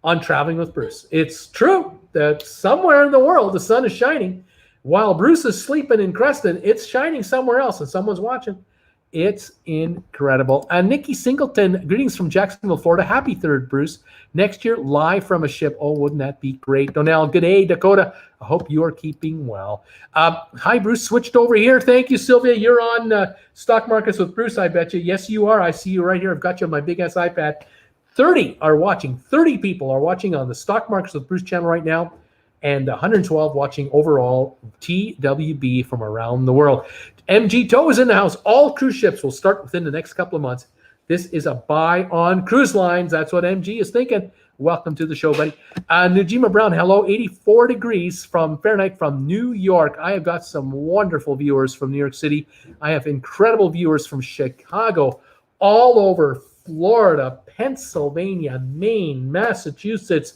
on Traveling with Bruce. It's true that somewhere in the world the sun is shining. While Bruce is sleeping in Creston, it's shining somewhere else and someone's watching. It's incredible. Nikki Singleton, greetings from Jacksonville, Florida. Happy 3rd, Bruce. Next year, live from a ship. Oh, wouldn't that be great? Donnell, good day, Dakota. I hope you are keeping well. Hi, Bruce. Switched over here. Thank you, Sylvia. You're on Stock Markets with Bruce, I bet you. Yes, you are. I see you right here. I've got you on my big-ass iPad. 30 are watching. 30 people are watching on the Stock Markets with Bruce channel right now, and 112 watching overall TWB from around the world. MG Tow is in the house. All cruise ships will start within the next couple of months. This is a buy on cruise lines. That's what MG is thinking. Welcome to the show, buddy. Nujima Brown, hello. 84 degrees from Fahrenheit from New York. I have got some wonderful viewers from New York City. I have incredible viewers from Chicago, all over Florida, Pennsylvania, Maine, Massachusetts,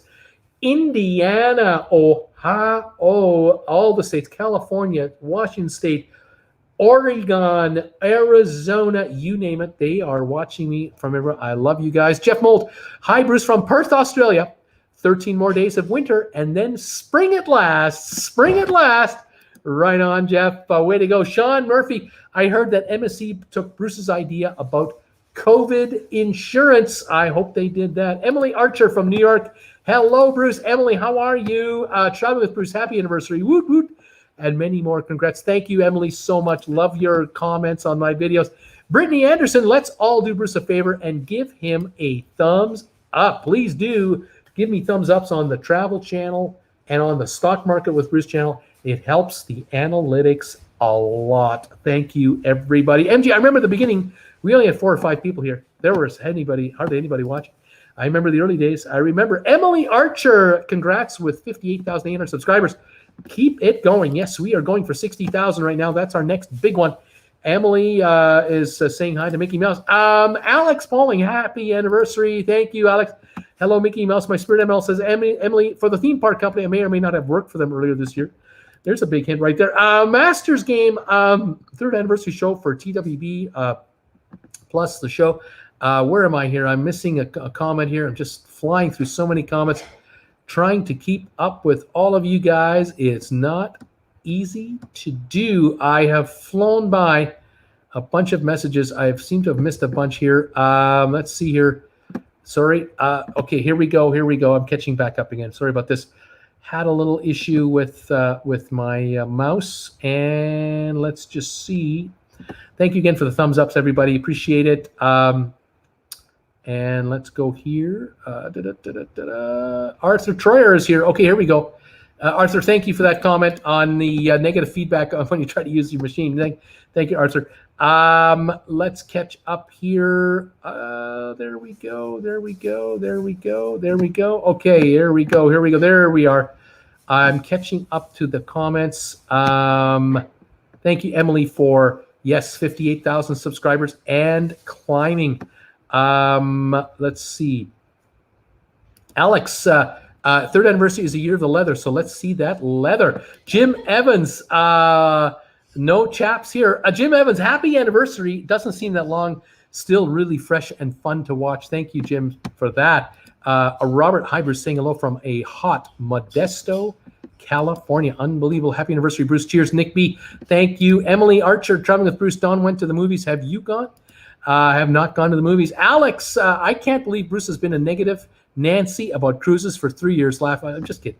Indiana, Ohio, all the states, California, Washington State, Oregon, Arizona, you name it. They are watching me from everywhere. I love you guys. Jeff Mold, hi, Bruce from Perth, Australia. 13 more days of winter and then spring at last. Spring at last. Right on, Jeff. Way to go. Shawn Murphy, I heard that MSC took Bruce's idea about COVID insurance. I hope they did that. Emily Archer from New York. Hello, Bruce. Emily, how are you? Traveling with Bruce, happy anniversary. Woot, woot. And many more. Congrats. Thank you, Emily, so much. Love your comments on my videos. Brittany Anderson, let's all do Bruce a favor and give him a thumbs up. Please do give me thumbs ups on the Travel channel and on the Stock Market with Bruce channel. It helps the analytics a lot. Thank you, everybody. MG, I remember the beginning, we only had 4 or 5 people here. There was hardly anybody watching. I remember the early days. I remember Emily Archer. Congrats with 58,800 subscribers. Keep it going. Yes, we are going for 60,000 right now. That's our next big one. Emily is saying hi to Mickey Mouse. Alex Pauling, happy anniversary. Thank you, Alex. Hello, Mickey Mouse. My Spirit ML says, Emily, for the theme park company, I may or may not have worked for them earlier this year. There's a big hint right there. Masters Game, 3rd anniversary show for TWB plus the show. Where am I here? I'm missing a comment here. I'm just flying through so many comments, trying to keep up with all of you guys. It's not easy to do. I have flown by a bunch of messages. I seem to have missed a bunch here. Let's see here. Sorry. Okay, here we go. I'm catching back up again. Sorry about this. Had a little issue with my mouse, and let's just see. Thank you again for the thumbs ups, everybody. Appreciate it. And let's go here. Arthur Troyer is here. Okay, here we go. Arthur, thank you for that comment on the negative feedback on when you try to use your machine. Thank you, Arthur. Let's catch up here. There we go. Okay, here we go. There we are. I'm catching up to the comments. Thank you, Emily, for, yes, 58,000 subscribers and climbing. Let's see. Alex, 3rd anniversary is the year of the leather, so let's see that leather. Jim Evans, no chaps here. Jim Evans, happy anniversary. Doesn't seem that long. Still really fresh and fun to watch. Thank you, Jim, for that. Robert Hybers saying hello from a hot Modesto, California. Unbelievable. Happy anniversary, Bruce. Cheers, Nick B. Thank you. Emily Archer, Traveling with Bruce. Don went to the movies. Have you gone? I have not gone to the movies. Alex, I can't believe Bruce has been a negative Nancy about cruises for 3 years. Laugh. I'm just kidding.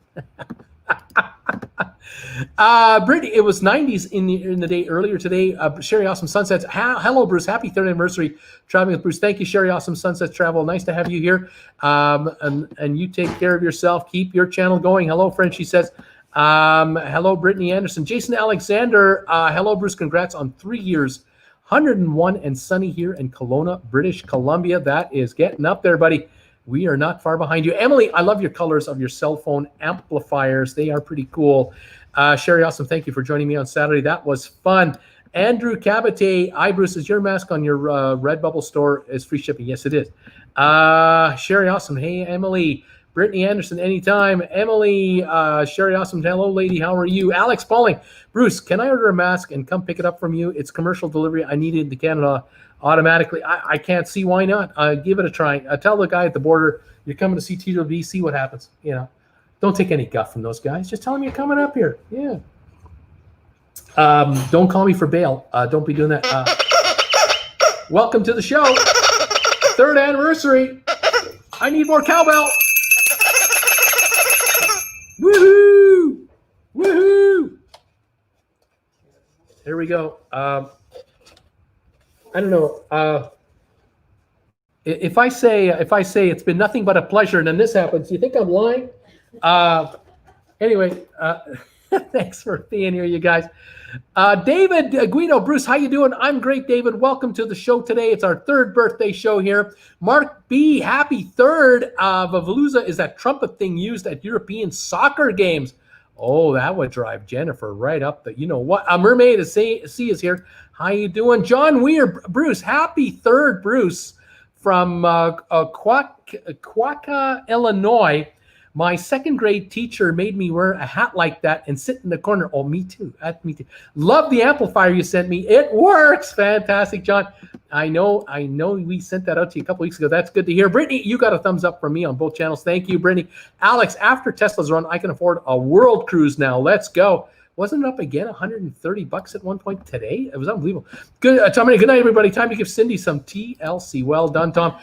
Brittany, it was 90s in the day earlier today. Sherry Awesome Sunsets. Hello, Bruce. Happy 3rd anniversary. Traveling with Bruce. Thank you, Sherry Awesome Sunsets Travel. Nice to have you here. And you take care of yourself. Keep your channel going. Hello, friend, she says. Hello, Brittany Anderson. Jason Alexander. Hello, Bruce. Congrats on 3 years. 101 and sunny here in Kelowna, British Columbia. That is getting up there, buddy. We are not far behind you. Emily, I love your colors of your cell phone amplifiers. They are pretty cool. Sherry Awesome, thank you for joining me on Saturday. That was fun. Andrew Cabatay, hi Bruce, is your mask on your RedBubble store is free shipping? Yes, it is. Sherry Awesome, hey Emily. Brittany Anderson, anytime. Emily, Sherry Awesome, hello lady, how are you? Alex Pauling, Bruce, can I order a mask and come pick it up from you? It's commercial delivery. I need it to Canada automatically. I can't see why not. Give it a try. Tell the guy at the border you're coming to see TWB, see what happens. You know, don't take any guff from those guys. Just tell them you're coming up here. Yeah. Don't call me for bail. Don't be doing that. Welcome to the show. 3rd anniversary. I need more cowbell. Woohoo! Woohoo! Here we go. I don't know. If I say it's been nothing but a pleasure, and then this happens, do you think I'm lying? Anyway, thanks for being here, you guys. David Guido, Bruce, how you doing? I'm great, David. Welcome to the show today. It's our 3rd birthday show here. Mark B, happy 3rd. Vavaloza is that trumpet thing used at European soccer games. Oh, that would drive Jennifer right up the, you know what? Mermaid Sea is here. How you doing? John Weir, Bruce, happy 3rd, Bruce, from Quokka, Illinois. My 2nd grade teacher made me wear a hat like that and sit in the corner. Oh, me too. Me too. Love the amplifier you sent me. It works. Fantastic, John. I know we sent that out to you a couple weeks ago. That's good to hear. Brittany, you got a thumbs up from me on both channels. Thank you, Brittany. Alex, after Tesla's run, I can afford a world cruise now. Let's go. Wasn't it up again $130 at one point today? It was unbelievable. Good, Tom. Good night, everybody. Time to give Cindy some TLC. Well done, Tom.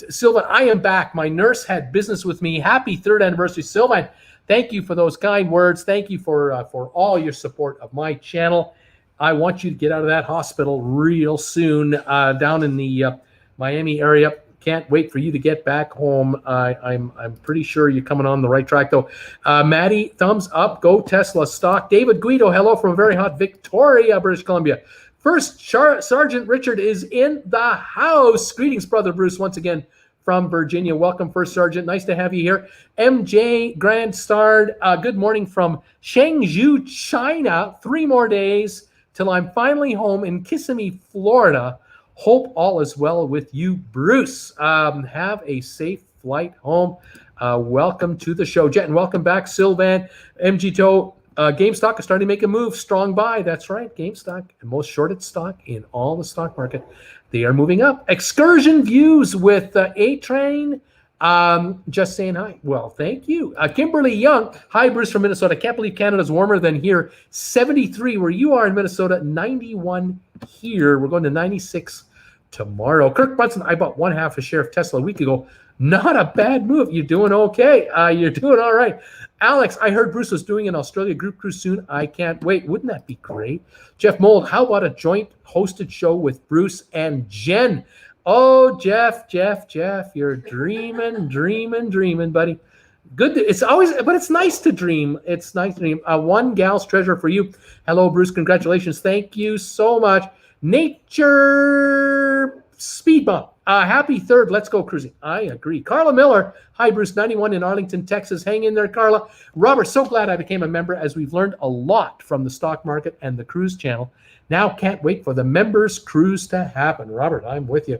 Sylvan, I am back. My nurse had business with me. Happy 3rd anniversary, Sylvan. Thank you for those kind words. Thank you for all your support of my channel. I want you to get out of that hospital real soon down in the Miami area. Can't wait for you to get back home. I'm pretty sure you're coming on the right track, though. Maddie, thumbs up. Go Tesla stock. David Guido, hello from very hot Victoria, British Columbia. First Sergeant Richard is in the house. Greetings, Brother Bruce, once again from Virginia. Welcome, First Sergeant. Nice to have you here. MJ Grand Starred, good morning from Chengdu, China. 3 more days till I'm finally home in Kissimmee, Florida. Hope all is well with you, Bruce. Have a safe flight home. Welcome to the show, Jet, and welcome back, Sylvan. MG Toe, GameStop is starting to make a move. Strong buy. That's right, GameStop, the most shorted stock in all the stock market. They are moving up. Excursion Views with A-Train. Just saying hi. Well, thank you. Kimberly Young. Hi, Bruce from Minnesota. Can't believe Canada's warmer than here. 73 where you are in Minnesota. 91 here. We're going to 96 tomorrow. Kirk Brunson, I bought 1/2 a share of Tesla a week ago. Not a bad move. You're doing okay. You're doing all right. Alex, I heard Bruce was doing an Australia group cruise soon. I can't wait. Wouldn't that be great? Jeff Mold, how about a joint hosted show with Bruce and Jen? Oh, Jeff, you're dreaming, buddy. Good. It's always, but it's nice to dream. It's nice to dream. One gal's treasure for you. Hello, Bruce. Congratulations. Thank you so much. Nature Speed Bump. Happy 3rd. Let's go cruising. I agree. Carla Miller. Hi, Bruce. 91 in Arlington, Texas. Hang in there, Carla. Robert, so glad I became a member as we've learned a lot from the stock market and the cruise channel. Now can't wait for the members cruise to happen. Robert, I'm with you.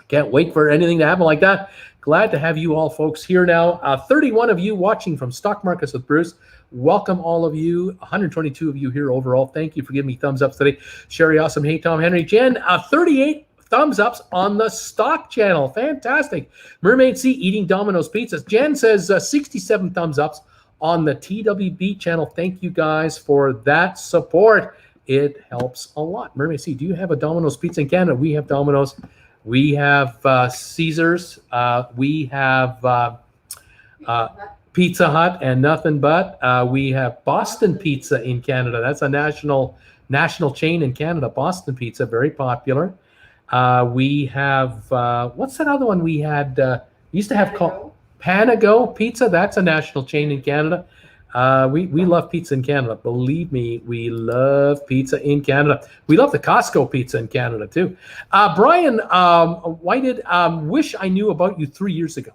Can't wait for anything to happen like that. Glad to have you all folks here now. 31 of you watching from Stock Markets with Bruce. Welcome all of you. 122 of you here overall. Thank you for giving me thumbs up today. Sherry Awesome. Hey, Tom Henry. Jen, 38 thumbs ups on the stock channel. Fantastic. Mermaid Sea eating Domino's pizzas. Jen says 67 thumbs ups on the TWB channel. Thank you guys for that support. It helps a lot. Mermaid Sea, do you have a Domino's pizza in Canada? We have Domino's. We have Caesars. We have Pizza Hut and nothing but. We have Boston Pizza in Canada. That's a national chain in Canada. Boston Pizza, very popular. We have, what's that other one we had? We used to have called Panago Pizza. That's a national chain in Canada. We love pizza in Canada. Believe me, we love pizza in Canada. We love the Costco pizza in Canada too. Brian Whited, wish I knew about you 3 years ago.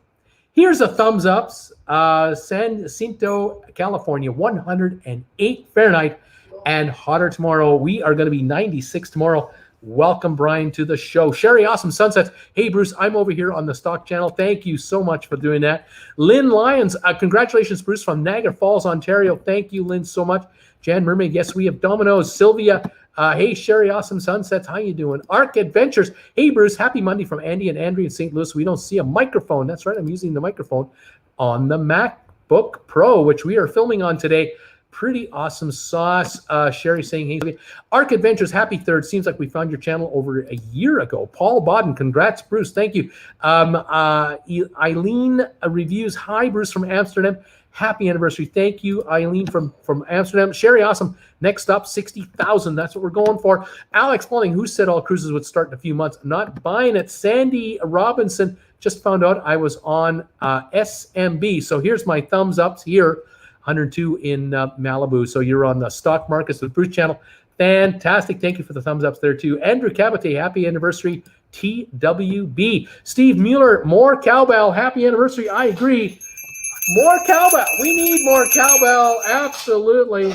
Here's a thumbs ups. San Jacinto, California, 108 Fahrenheit and hotter tomorrow. We are going to be 96 tomorrow. Welcome, Brian, to the show. Sherry Awesome Sunsets. Hey, Bruce, I'm over here on the Stock Channel. Thank you so much for doing that. Lynn Lyons, congratulations, Bruce, from Niagara Falls, Ontario. Thank you, Lynn, so much. Jan Mermaid, yes, we have Dominoes. Sylvia, hey, Sherry Awesome Sunsets. How you doing? Arc Adventures. Hey, Bruce, happy Monday from Andy and Andrea in St. Louis. We don't see a microphone. That's right, I'm using the microphone on the MacBook Pro, which we are filming on today. Pretty awesome sauce. Sherry saying, hey, Arc Adventures, happy 3rd. Seems like we found your channel over a year ago. Paul Bodden, congrats, Bruce. Thank you. Eileen reviews, hi, Bruce from Amsterdam. Happy anniversary. Thank you, Eileen from Amsterdam. Sherry Awesome. Next up, 60,000. That's what we're going for. Alex Pauling, who said all cruises would start in a few months? Not buying it. Sandy Robinson just found out I was on SMB. So here's my thumbs ups here. 102 in Malibu. So you're on the Stock Markets with Bruce channel. Fantastic. Thank you for the thumbs ups there too. Andrew Cabatay, happy anniversary. TWB. Steve Mueller, more cowbell. Happy anniversary. I agree. More cowbell. We need more cowbell. Absolutely.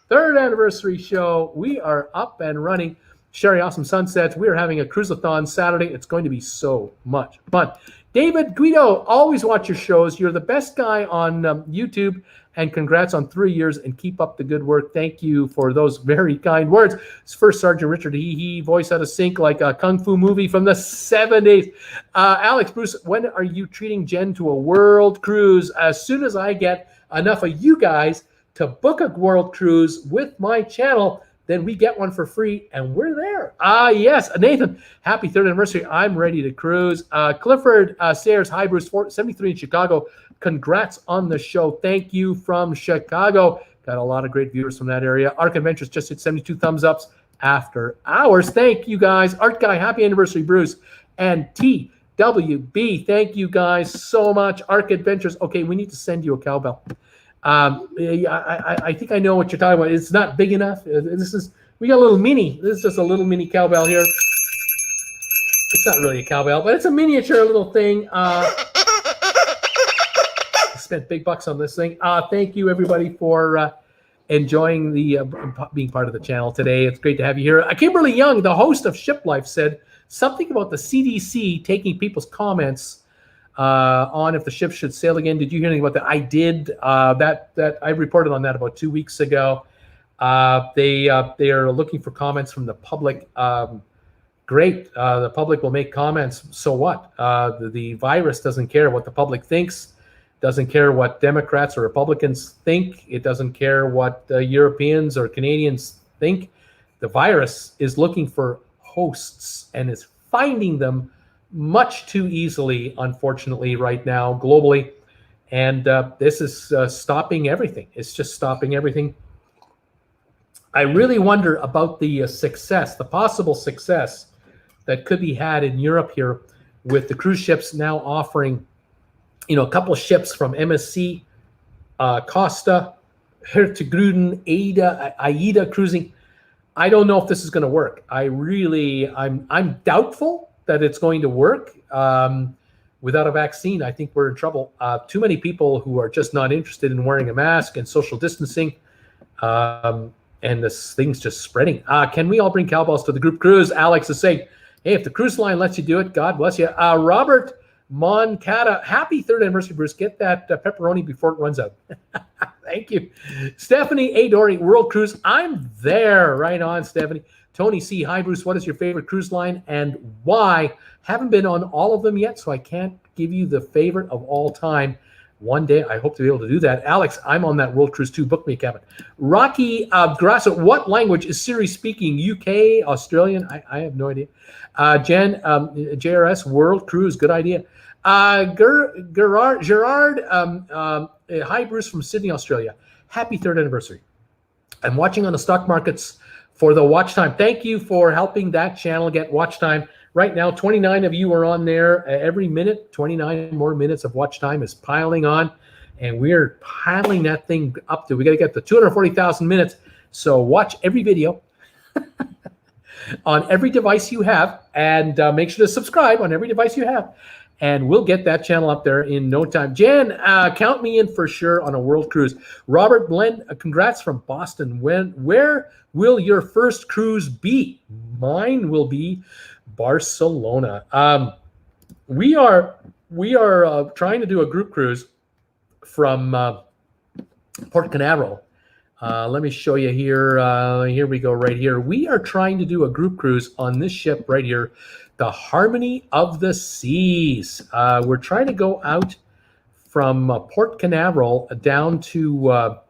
3rd anniversary show. We are up and running. Sherry Awesome Sunsets. We are having a cruise-a-thon Saturday. It's going to be so much fun. David Guido, always watch your shows. You're the best guy on YouTube, and congrats on 3 years, and keep up the good work. Thank you for those very kind words. First Sergeant Richard, he voice out of sync like a kung fu movie from the 70s. Alex, Bruce, when are you treating Jen to a world cruise? As soon as I get enough of you guys to book a world cruise with my channel, then we get one for free, and we're there. Yes, Nathan, happy 3rd anniversary. I'm ready to cruise. Clifford Sayers, hi, Bruce, 73 in Chicago. Congrats on the show. Thank you from Chicago. Got a lot of great viewers from that area. Arc Adventures just hit 72 thumbs ups after hours. Thank you, guys. Art Guy, happy anniversary, Bruce. And TWB, thank you guys so much. Arc Adventures. Okay, we need to send you a cowbell. I think I know what you're talking about. It's not big enough. We got a little mini. This is just a little mini cowbell here. It's not really a cowbell, but it's a miniature little thing. Spent big bucks on this thing. Thank you, everybody, for enjoying the being part of the channel today. It's great to have you here. Kimberly Young, the host of Ship Life, said something about the CDC taking people's comments on if the ship should sail again. Did you hear anything about that? I did. That I reported on that about 2 weeks ago. They are looking for comments from the public. Great. The public will make comments. So what? The virus doesn't care what the public thinks. Doesn't care what Democrats or Republicans think. It doesn't care what Europeans or Canadians think. The virus is looking for hosts and is finding them much too easily, unfortunately, right now, globally. And this is stopping everything. It's just stopping everything. I really wonder about the success, the possible success that could be had in Europe here with the cruise ships now offering, a couple of ships from MSC, Costa, Hertegruden, Aida cruising. I don't know if this is going to work. I'm doubtful that it's going to work. Without a vaccine, I think we're in trouble. Too many people who are just not interested in wearing a mask and social distancing, and this thing's just spreading. Can we all bring cowbells to the group cruise? Alex is saying, hey, if the cruise line lets you do it, God bless you. Robert Moncada, happy 3rd anniversary, Bruce. Get that pepperoni before it runs out. Thank you. Stephanie A. Dory, World Cruise. I'm there. Right on, Stephanie. Tony C. Hi, Bruce. What is your favorite cruise line and why? Haven't been on all of them yet, so I can't give you the favorite of all time. One day, I hope to be able to do that. Alex, I'm on that World Cruise too. Book me, Kevin. Rocky Grasso, what language is Siri speaking? UK, Australian? I have no idea. Jen, JRS, World Cruise, good idea. Gerard, hi, Bruce from Sydney, Australia. Happy 3rd anniversary. I'm watching on the stock markets for the watch time. Thank you for helping that channel get watch time. right now, 29 of you are on there every minute. 29 more minutes of watch time is piling on, and we're piling that thing up to, we got to get to 240,000 minutes. So watch every video on every device you have, and make sure to subscribe on every device you have, and we'll get that channel up there in no time. Jen, count me in for sure on a world cruise. Robert Glenn, congrats from Boston. Where will your first cruise be? Mine will be Barcelona. We are trying to do a group cruise from Port Canaveral. Let me show you here. Here we go, right here. We are trying to do a group cruise on this ship right here, the Harmony of the Seas. We're trying to go out from Port Canaveral down to.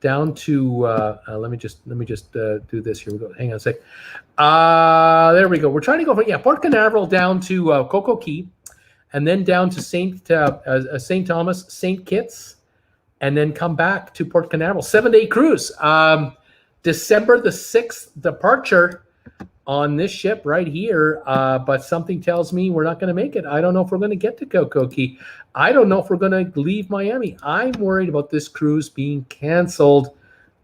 Let me just do this. Here we go. Hang on a sec. There we go. We're trying to go from Port Canaveral down to Coco Key, and then down to St. Thomas, St. Kitts, and then come back to Port Canaveral. 7-day cruise. December the 6th departure on this ship right here. But something tells me we're not going to make it. I don't know if we're going to get to Coco Key. I don't know if we're going to leave Miami. I'm worried about this cruise being canceled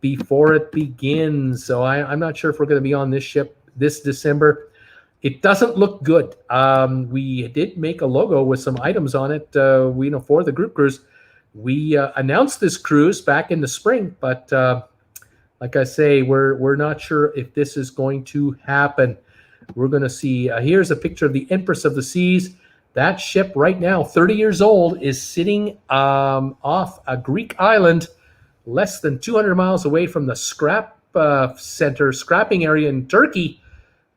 before it begins. So I'm not sure if we're going to be on this ship this December. It doesn't look good. We did make a logo with some items on it. For the group cruise. We announced this cruise back in the spring, but like I say, we're not sure if this is going to happen. We're going to see. Here's a picture of the Empress of the Seas. That ship right now, 30 years old, is sitting off a Greek island less than 200 miles away from the scrapping area in Turkey.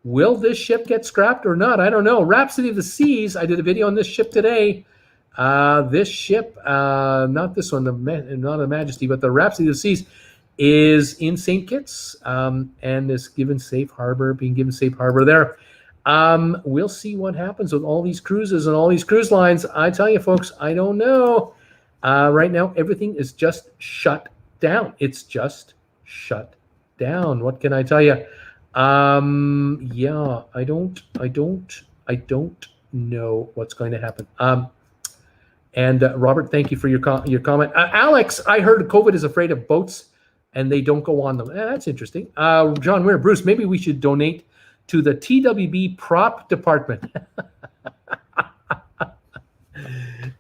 Will this ship get scrapped or not? I don't know. Rhapsody of the Seas, I did a video on this ship today. This ship, not this one, not the Majesty, but the Rhapsody of the Seas, is in St. Kitts and is being given safe harbor there. We'll see what happens with all these cruises and all these cruise lines. I tell you, folks, I don't know. Right now, everything is just shut down. It's just shut down. What can I tell you? I don't know what's going to happen. And Robert, thank you for your comment. Alex, I heard COVID is afraid of boats and they don't go on them. That's interesting. John Weir, Bruce, maybe we should donate to the TWB prop department.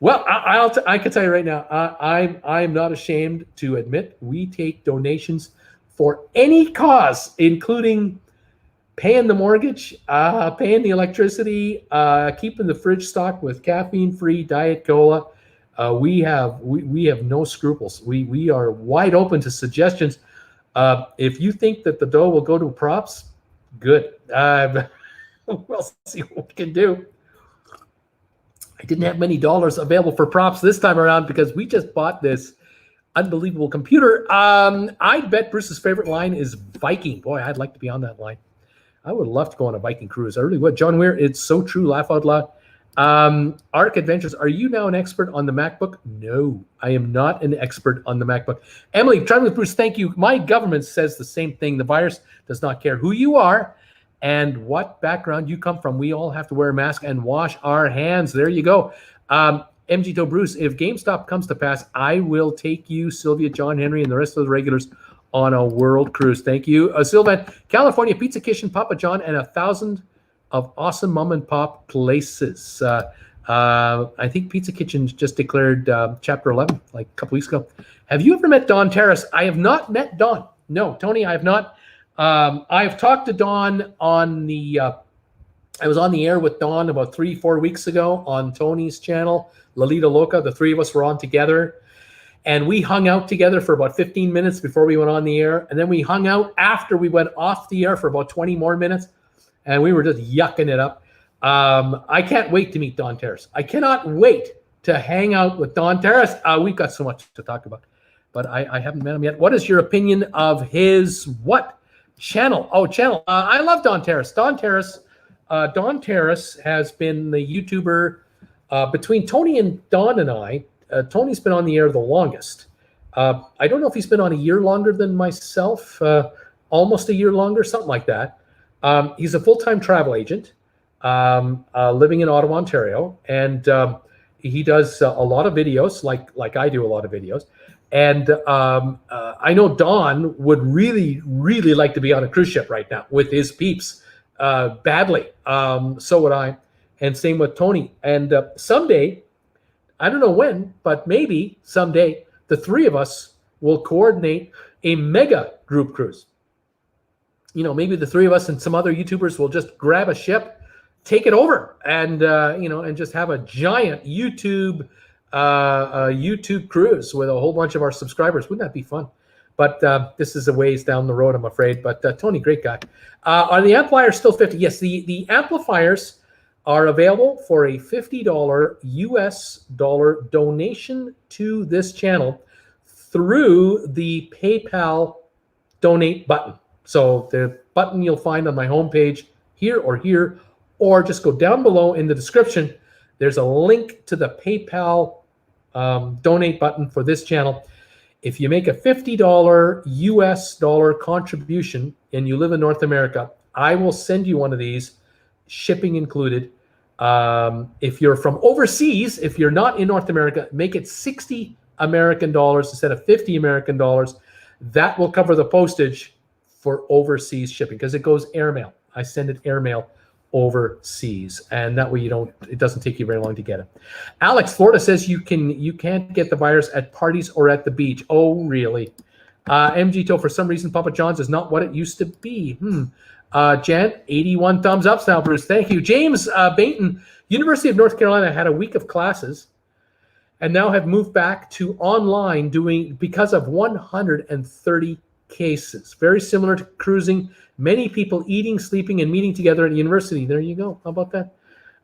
Well, I can tell you right now, I'm not ashamed to admit we take donations for any cause, including paying the mortgage, paying the electricity, keeping the fridge stocked with caffeine-free Diet Cola. We have no scruples. We are wide open to suggestions. If you think that the dough will go to props, good. We'll see what we can do. I didn't have many dollars available for props this time around because we just bought this unbelievable computer. I bet Bruce's favorite line is Viking. Boy, I'd like to be on that line. I would love to go on a Viking cruise. I really would. John Weir, it's so true. Laugh out loud. Arc Adventures, are you now an expert on the MacBook? No, I am not an expert on the MacBook. Emily, Traveling with Bruce, thank you. My government says the same thing. The virus does not care who you are and what background you come from. We all have to wear a mask and wash our hands. There you go. MG to Bruce, if GameStop comes to pass, I will take you, Sylvia, John Henry, and the rest of the regulars on a world cruise. Thank you. Sylvan, California Pizza Kitchen, Papa John, and 1,000 of awesome mom and pop places. I think Pizza Kitchen just declared Chapter 11 like a couple weeks ago. Have you ever met Dawn Terrace? I have not met Dawn. No, Tony, I have not. I've talked to Dawn on the, I was on the air with Dawn about 3-4 weeks ago on Tony's channel, Lolita Loca. The three of us were on together. And we hung out together for about 15 minutes before we went on the air. And then we hung out after we went off the air for about 20 more minutes. And we were just yucking it up. I can't wait to meet Dawn Terrace. I cannot wait to hang out with Dawn Terrace. We've got so much to talk about. But I haven't met him yet. What is your opinion of his what? Channel. Oh, channel. I love Dawn Terrace. Dawn Terrace has been the YouTuber between Tony and Dawn and I. Tony's been on the air the longest. I don't know if he's been on a year longer than myself, almost a year longer, something like that. He's a full-time travel agent. living in Ottawa, Ontario, and he does a lot of videos, like I do a lot of videos. And I know Don would really, really like to be on a cruise ship right now with his peeps badly. So would I. And same with Tony. And someday, I don't know when, but maybe someday, the three of us will coordinate a mega group cruise. Maybe the three of us and some other YouTubers will just grab a ship, take it over, and and just have a giant YouTube cruise with a whole bunch of our subscribers. Wouldn't that be fun? But this is a ways down the road, I'm afraid. But Tony, great guy. Are the amplifiers still 50? Yes, the amplifiers are available for a $50 US donation to this channel through the PayPal donate button. So the button you'll find on my homepage here, or just go down below in the description. There's a link to the PayPal donate button for this channel. If you make a $50 US contribution and you live in North America, I will send you one of these, shipping included. If you're from overseas, if you're not in North America, make it 60 American dollars instead of 50 American dollars. That will cover the postage for overseas shipping because it goes airmail. I send it airmail overseas, and that way it doesn't take you very long to get it. Alex, Florida says you can't get the virus at parties or at the beach. Oh, really? MGTO, for some reason, Papa John's is not what it used to be. Jan, 81 thumbs ups now, Bruce. Thank you. James Bainton, University of North Carolina had a week of classes and now have moved back to online because of 130 cases. Very similar to cruising. Many people eating, sleeping, and meeting together at university. There you go. How about that?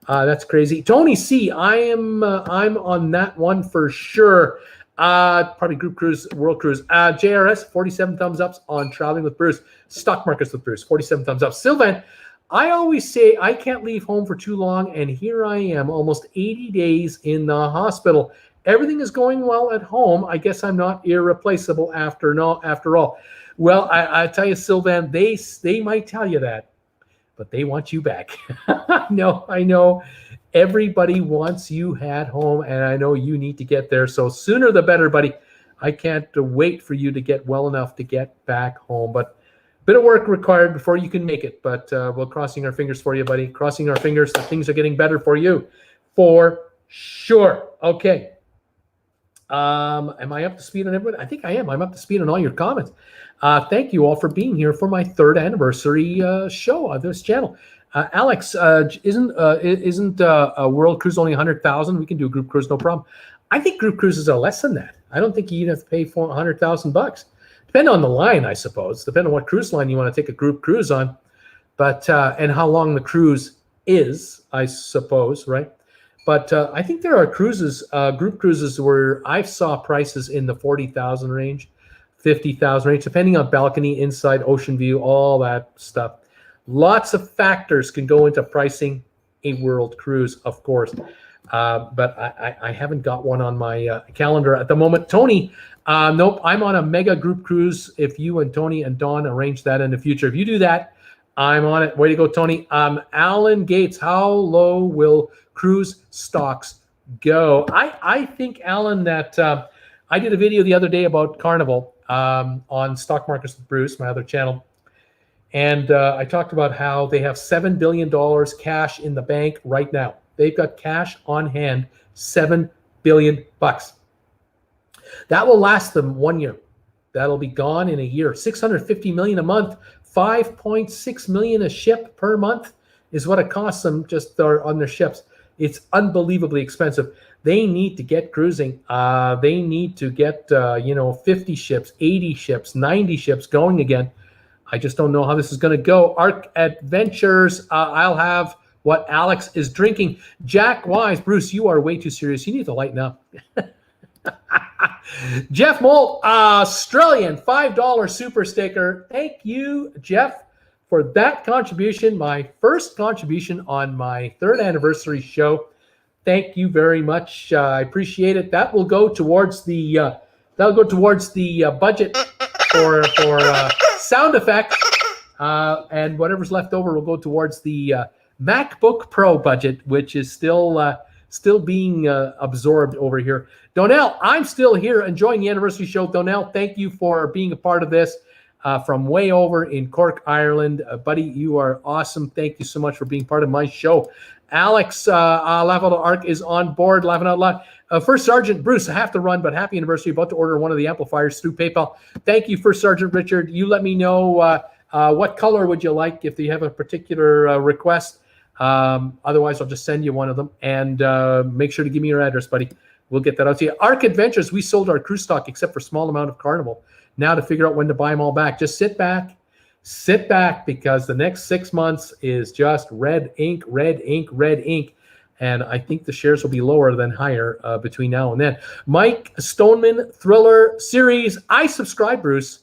That's crazy. Tony C, I'm on that one for sure. Probably group cruise, world cruise. JRS, 47 thumbs ups on traveling with Bruce. Stock markets with Bruce, 47 thumbs up. Sylvan, I always say I can't leave home for too long, and here I am, almost 80 days in the hospital. Everything is going well at home. I guess I'm not irreplaceable after all. Well, I tell you, Sylvan, they might tell you that, but they want you back. No, I know. Everybody wants you at home, and I know you need to get there. So sooner the better, buddy. I can't wait for you to get well enough to get back home. But a bit of work required before you can make it. But we're crossing our fingers for you, buddy. Crossing our fingers that things are getting better for you. For sure. Okay. Am I up to speed on everybody? I think I am. I'm up to speed on all your comments. Thank you all for being here for my 3rd anniversary show on this channel. Alex, isn't a world cruise only 100,000? We can do a group cruise, no problem. I think group cruises are less than that. I don't think you even have to pay $100,000. Depend on the line, I suppose. Depend on what cruise line you want to take a group cruise on, but and how long the cruise is, I suppose, right? But I think there are cruises, group cruises, where I saw prices in the 40,000 range, 50,000 range, depending on balcony, inside, ocean view, all that stuff. Lots of factors can go into pricing a world cruise, of course. But I haven't got one on my calendar at the moment. Tony, nope, I'm on a mega group cruise. If you and Tony and Dawn arrange that in the future, if you do that, I'm on it. Way to go, Tony. Alan Gates, how low will cruise stocks go? I think, Alan, that I did a video the other day about Carnival on Stock Markets with Bruce, my other channel. And I talked about how they have $7 billion cash in the bank right now. They've got cash on hand, $7 billion. That will last them 1 year. That'll be gone in a year. $650 million a month, $5.6 million a ship per month is what it costs them just on their ships. It's unbelievably expensive. They need to get cruising. They need to get 50 ships, 80 ships, 90 ships going again. I just don't know how this is going to go. Arc Adventures, I'll have what Alex is drinking. Jack Wise, Bruce, you are way too serious. You need to lighten up. Jeff Molt, Australian, $5 super sticker. Thank you, Jeff, for that contribution. My first contribution on my 3rd anniversary show. Thank you very much. I appreciate it. That will go towards the budget for sound effects, and whatever's left over will go towards the MacBook Pro budget, which is still being absorbed over here. Donnell, I'm still here enjoying the anniversary show. Donnell, thank you for being a part of this from way over in Cork, Ireland. Buddy, you are awesome. Thank you so much for being part of my show. Alex, Laugh Out Loud Arc is on board, laughing out loud. First Sergeant Bruce, I have to run, but happy anniversary. About to order one of the amplifiers through PayPal. Thank you, First Sergeant Richard. You let me know what color would you like if you have a particular request. Otherwise, I'll just send you one of them. And make sure to give me your address, buddy. We'll get that out to you. Arc Adventures, we sold our cruise stock except for a small amount of Carnival. Now to figure out when to buy them all back. Just sit back, because the next 6 months is just red ink, red ink, red ink. And I think the shares will be lower than higher between now and then. Mike Stoneman, Thriller Series. I subscribe, Bruce.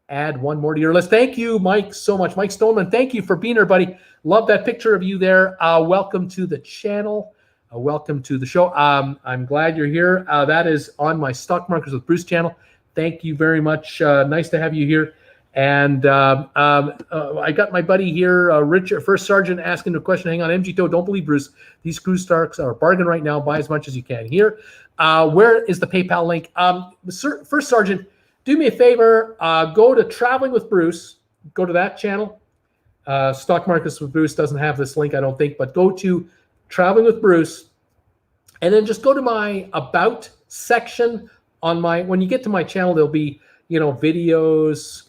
Add one more to your list. Thank you, Mike, so much. Mike Stoneman, thank you for being here, buddy. Love that picture of you there. Welcome to the channel. Welcome to the show. I'm glad you're here. That is on my Stock Markets with Bruce channel. Thank you very much. Nice to have you here. And I got my buddy here, Richard, First Sergeant, asking the question. Hang on, MGTO, don't believe Bruce. These cruise stocks are a bargain right now. Buy as much as you can here. Where is the PayPal link? First Sergeant, do me a favor. Go to Traveling with Bruce. Go to that channel. Stock Markets with Bruce doesn't have this link, I don't think, but go to Traveling with Bruce, and then just go to my About section on my. When you get to my channel, there'll be videos,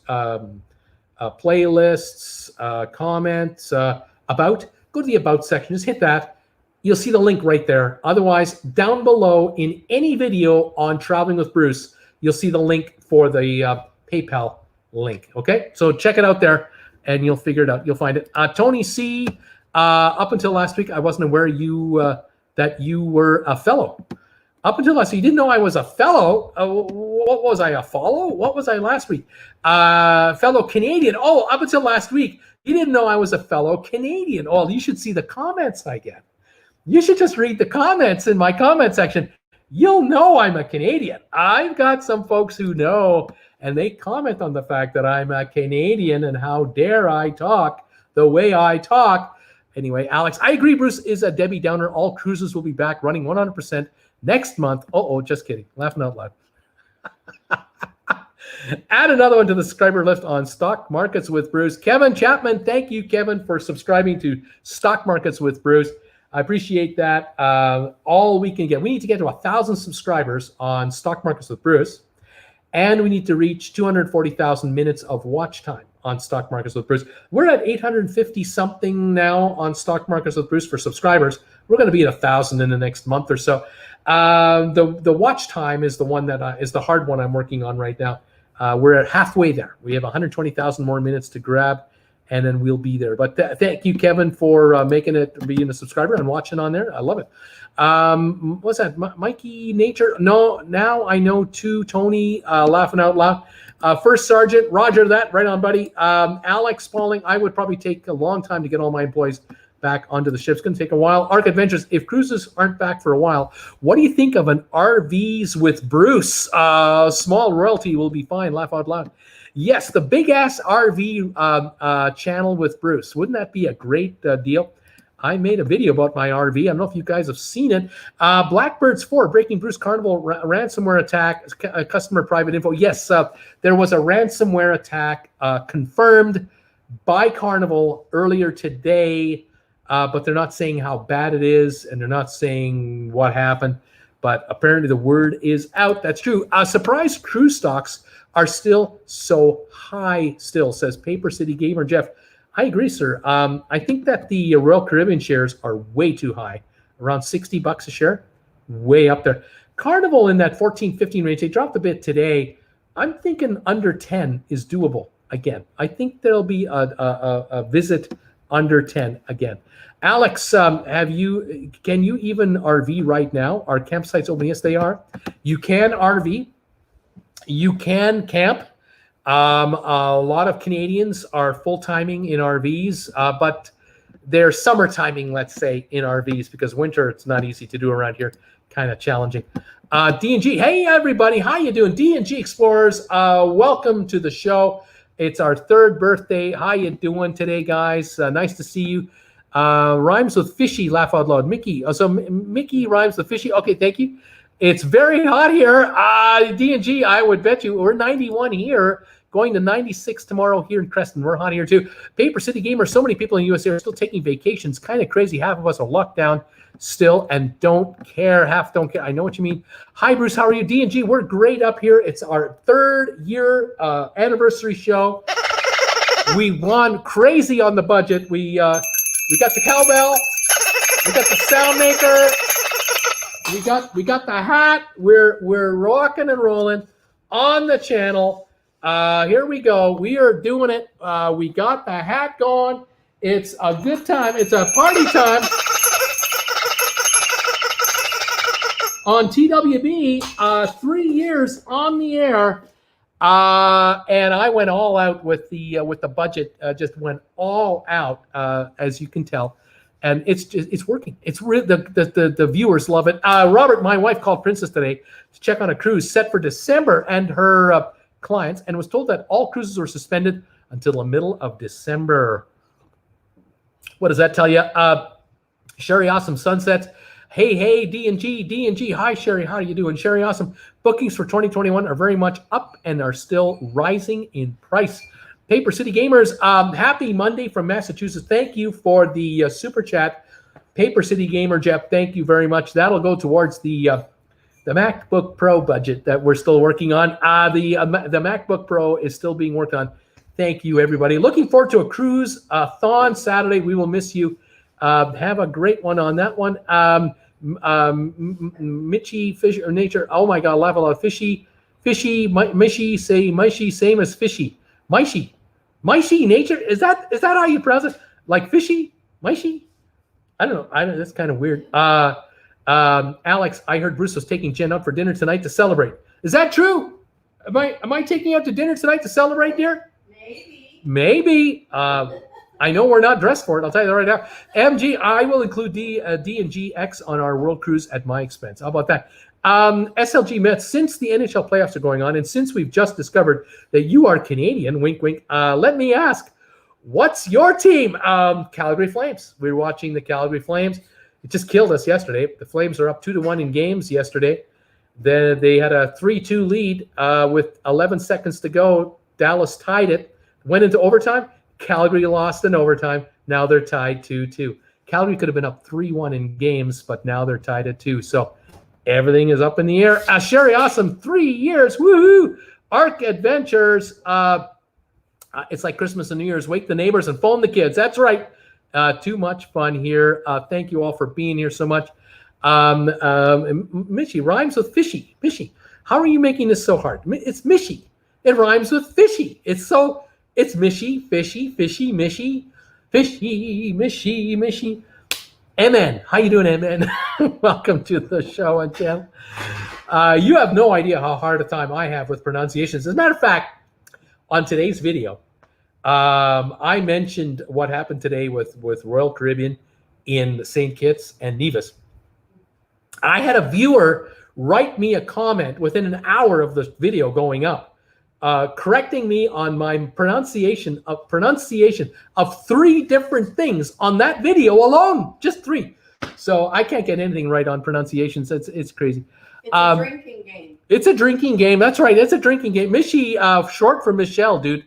playlists, comments, about. Go to the About section. Just hit that. You'll see the link right there. Otherwise, down below in any video on Traveling with Bruce, you'll see the link for the PayPal link. Okay, so check it out there, and you'll figure it out. You'll find it. Tony C. Up until last week, I wasn't aware that you were a fellow. Up until last week, you didn't know I was a fellow. What was I, a follow? What was I last week? Fellow Canadian. Oh, up until last week, you didn't know I was a fellow Canadian. Oh, you should see the comments I get. You should just read the comments in my comment section. You'll know I'm a Canadian. I've got some folks who know, and they comment on the fact that I'm a Canadian and how dare I talk the way I talk. Anyway, Alex, I agree. Bruce is a Debbie Downer. All cruises will be back running 100% next month. Just kidding. Laughing out loud. Add another one to the subscriber list on Stock Markets with Bruce. Kevin Chapman, thank you, Kevin, for subscribing to Stock Markets with Bruce. I appreciate that. All we can get. We need to get to 1,000 subscribers on Stock Markets with Bruce, and we need to reach 240,000 minutes of watch time on Stock Markets with Bruce. We're at 850 something now on Stock Markets with Bruce for subscribers. We're going to be at 1,000 in the next month or so. The watch time is the one that is the hard one I'm working on right now. We're at halfway there. We have 120,000 more minutes to grab, and then we'll be there. But thank you, Kevin, for making it, being a subscriber and watching on there. I love it. What's that? Mikey Nature? No, now I know too. Tony, laughing out loud. First Sergeant, Roger that. Right on, buddy. Alex Spaulding, I would probably take a long time to get all my employees back onto the ship. It's going to take a while. Arc Adventures, if cruises aren't back for a while, what do you think of an RVs with Bruce? Small royalty will be fine. Laugh out loud. Yes, the big-ass RV channel with Bruce. Wouldn't that be a great deal? I made a video about my RV. I don't know if you guys have seen it. Blackbirds 4, Breaking Bruce Carnival ransomware attack, customer private info. Yes, there was a ransomware attack confirmed by Carnival earlier today, but they're not saying how bad it is, and they're not saying what happened. But apparently the word is out. That's true. Surprise cruise stocks are still so high still, says Paper City Gamer Jeff. I agree, sir. I think that the Royal Caribbean shares are way too high, around $60 a share, way up there. Carnival in that 14, 15 range, they dropped a bit today. I'm thinking under 10 is doable again. I think there'll be a visit under 10 again. Alex, can you even RV right now? Are campsites open? Yes, they are. You can RV. You can camp. A lot of Canadians are full-timing in RVs, but they're summer timing, let's say, in RVs, because winter, it's not easy to do around here. Kind of challenging. D&G, hey, everybody. How you doing? D&G Explorers, welcome to the show. It's our 3rd birthday. How you doing today, guys? Nice to see you. Rhymes with fishy, laugh out loud. Mickey. So Mickey rhymes with fishy. Okay, thank you. It's very hot here. D&G, I would bet you we're 91 here, going to 96 tomorrow here in Creston. We're hot here too. Paper City Gamer, so many people in the USA are still taking vacations. Kind of crazy. Half of us are locked down still and don't care. Half don't care. I know what you mean. Hi, Bruce. How are you? D&G, we're great up here. It's our 3rd year anniversary show. We won crazy on the budget. We got the cowbell. We got the sound maker. We got the hat. We're rocking and rolling on the channel. Here we go. We are doing it. We got the hat going. It's a good time. It's a party time on TWB. 3 years on the air, and I went all out with the budget. Just went all out, as you can tell. And it's working. It's the viewers love it. Robert, my wife, called Princess today to check on a cruise set for December and her clients, and was told that all cruises were suspended until the middle of December. What does that tell you? Sherry Awesome Sunsets. Hey, D&G. Hi, Sherry. How are you doing? Sherry Awesome. Bookings for 2021 are very much up and are still rising in price. Paper City Gamers, happy Monday from Massachusetts. Thank you for the super chat. Paper City Gamer, Jeff, thank you very much. That'll go towards the MacBook Pro budget that we're still working on. The MacBook Pro is still being worked on. Thank you, everybody. Looking forward to a cruise thon Saturday. We will miss you. Have a great one on that one. Mitchy Fish or Nature. Oh my God, laugh a lot. Fishy, Mishy, say Mishy, same as fishy. Mishy Nature. Is that how you pronounce it? Like fishy, Mishy? I don't know. That's kind of weird. Alex, I heard Bruce was taking Jen out for dinner tonight to celebrate. Is that true? Am I taking you out to dinner tonight to celebrate, dear? Maybe. I know we're not dressed for it. I'll tell you that right now. MG, I will include D&G X on our world cruise at my expense. How about that? SLG Mets, since the NHL playoffs are going on, and since we've just discovered that you are Canadian, wink, wink, let me ask, what's your team? Calgary Flames. We're watching the Calgary Flames. It just killed us yesterday. The Flames are up 2-1 in games yesterday. Then they had a 3-2 lead with 11 seconds to go. Dallas tied it. Went into overtime. Calgary lost in overtime. Now they're tied 2-2. Calgary could have been up 3-1 in games, but now they're tied at 2. So everything is up in the air. Sherry Awesome, 3 years. Woohoo! Arc Adventures. It's like Christmas and New Year's. Wake the neighbors and phone the kids. That's right. Too much fun here. Thank you all for being here so much. Mishy rhymes with fishy. Mishy. How are you making this so hard? It's Mishy. It rhymes with fishy. It's Mishy, fishy, fishy, Mishy, fishy, Mishy, Mishy. MN, how you doing, MN? Welcome to the show and channel. You have no idea how hard a time I have with pronunciations. As a matter of fact, on today's video, I mentioned what happened today with Royal Caribbean in St. Kitts and Nevis. I had a viewer write me a comment within an hour of the video going up, correcting me on my pronunciation of 3 different things on that video alone, just 3. So I can't get anything right on pronunciations. It's crazy. It's a drinking game. It's a drinking game. That's right. It's a drinking game. Mishy, short for Michelle, dude.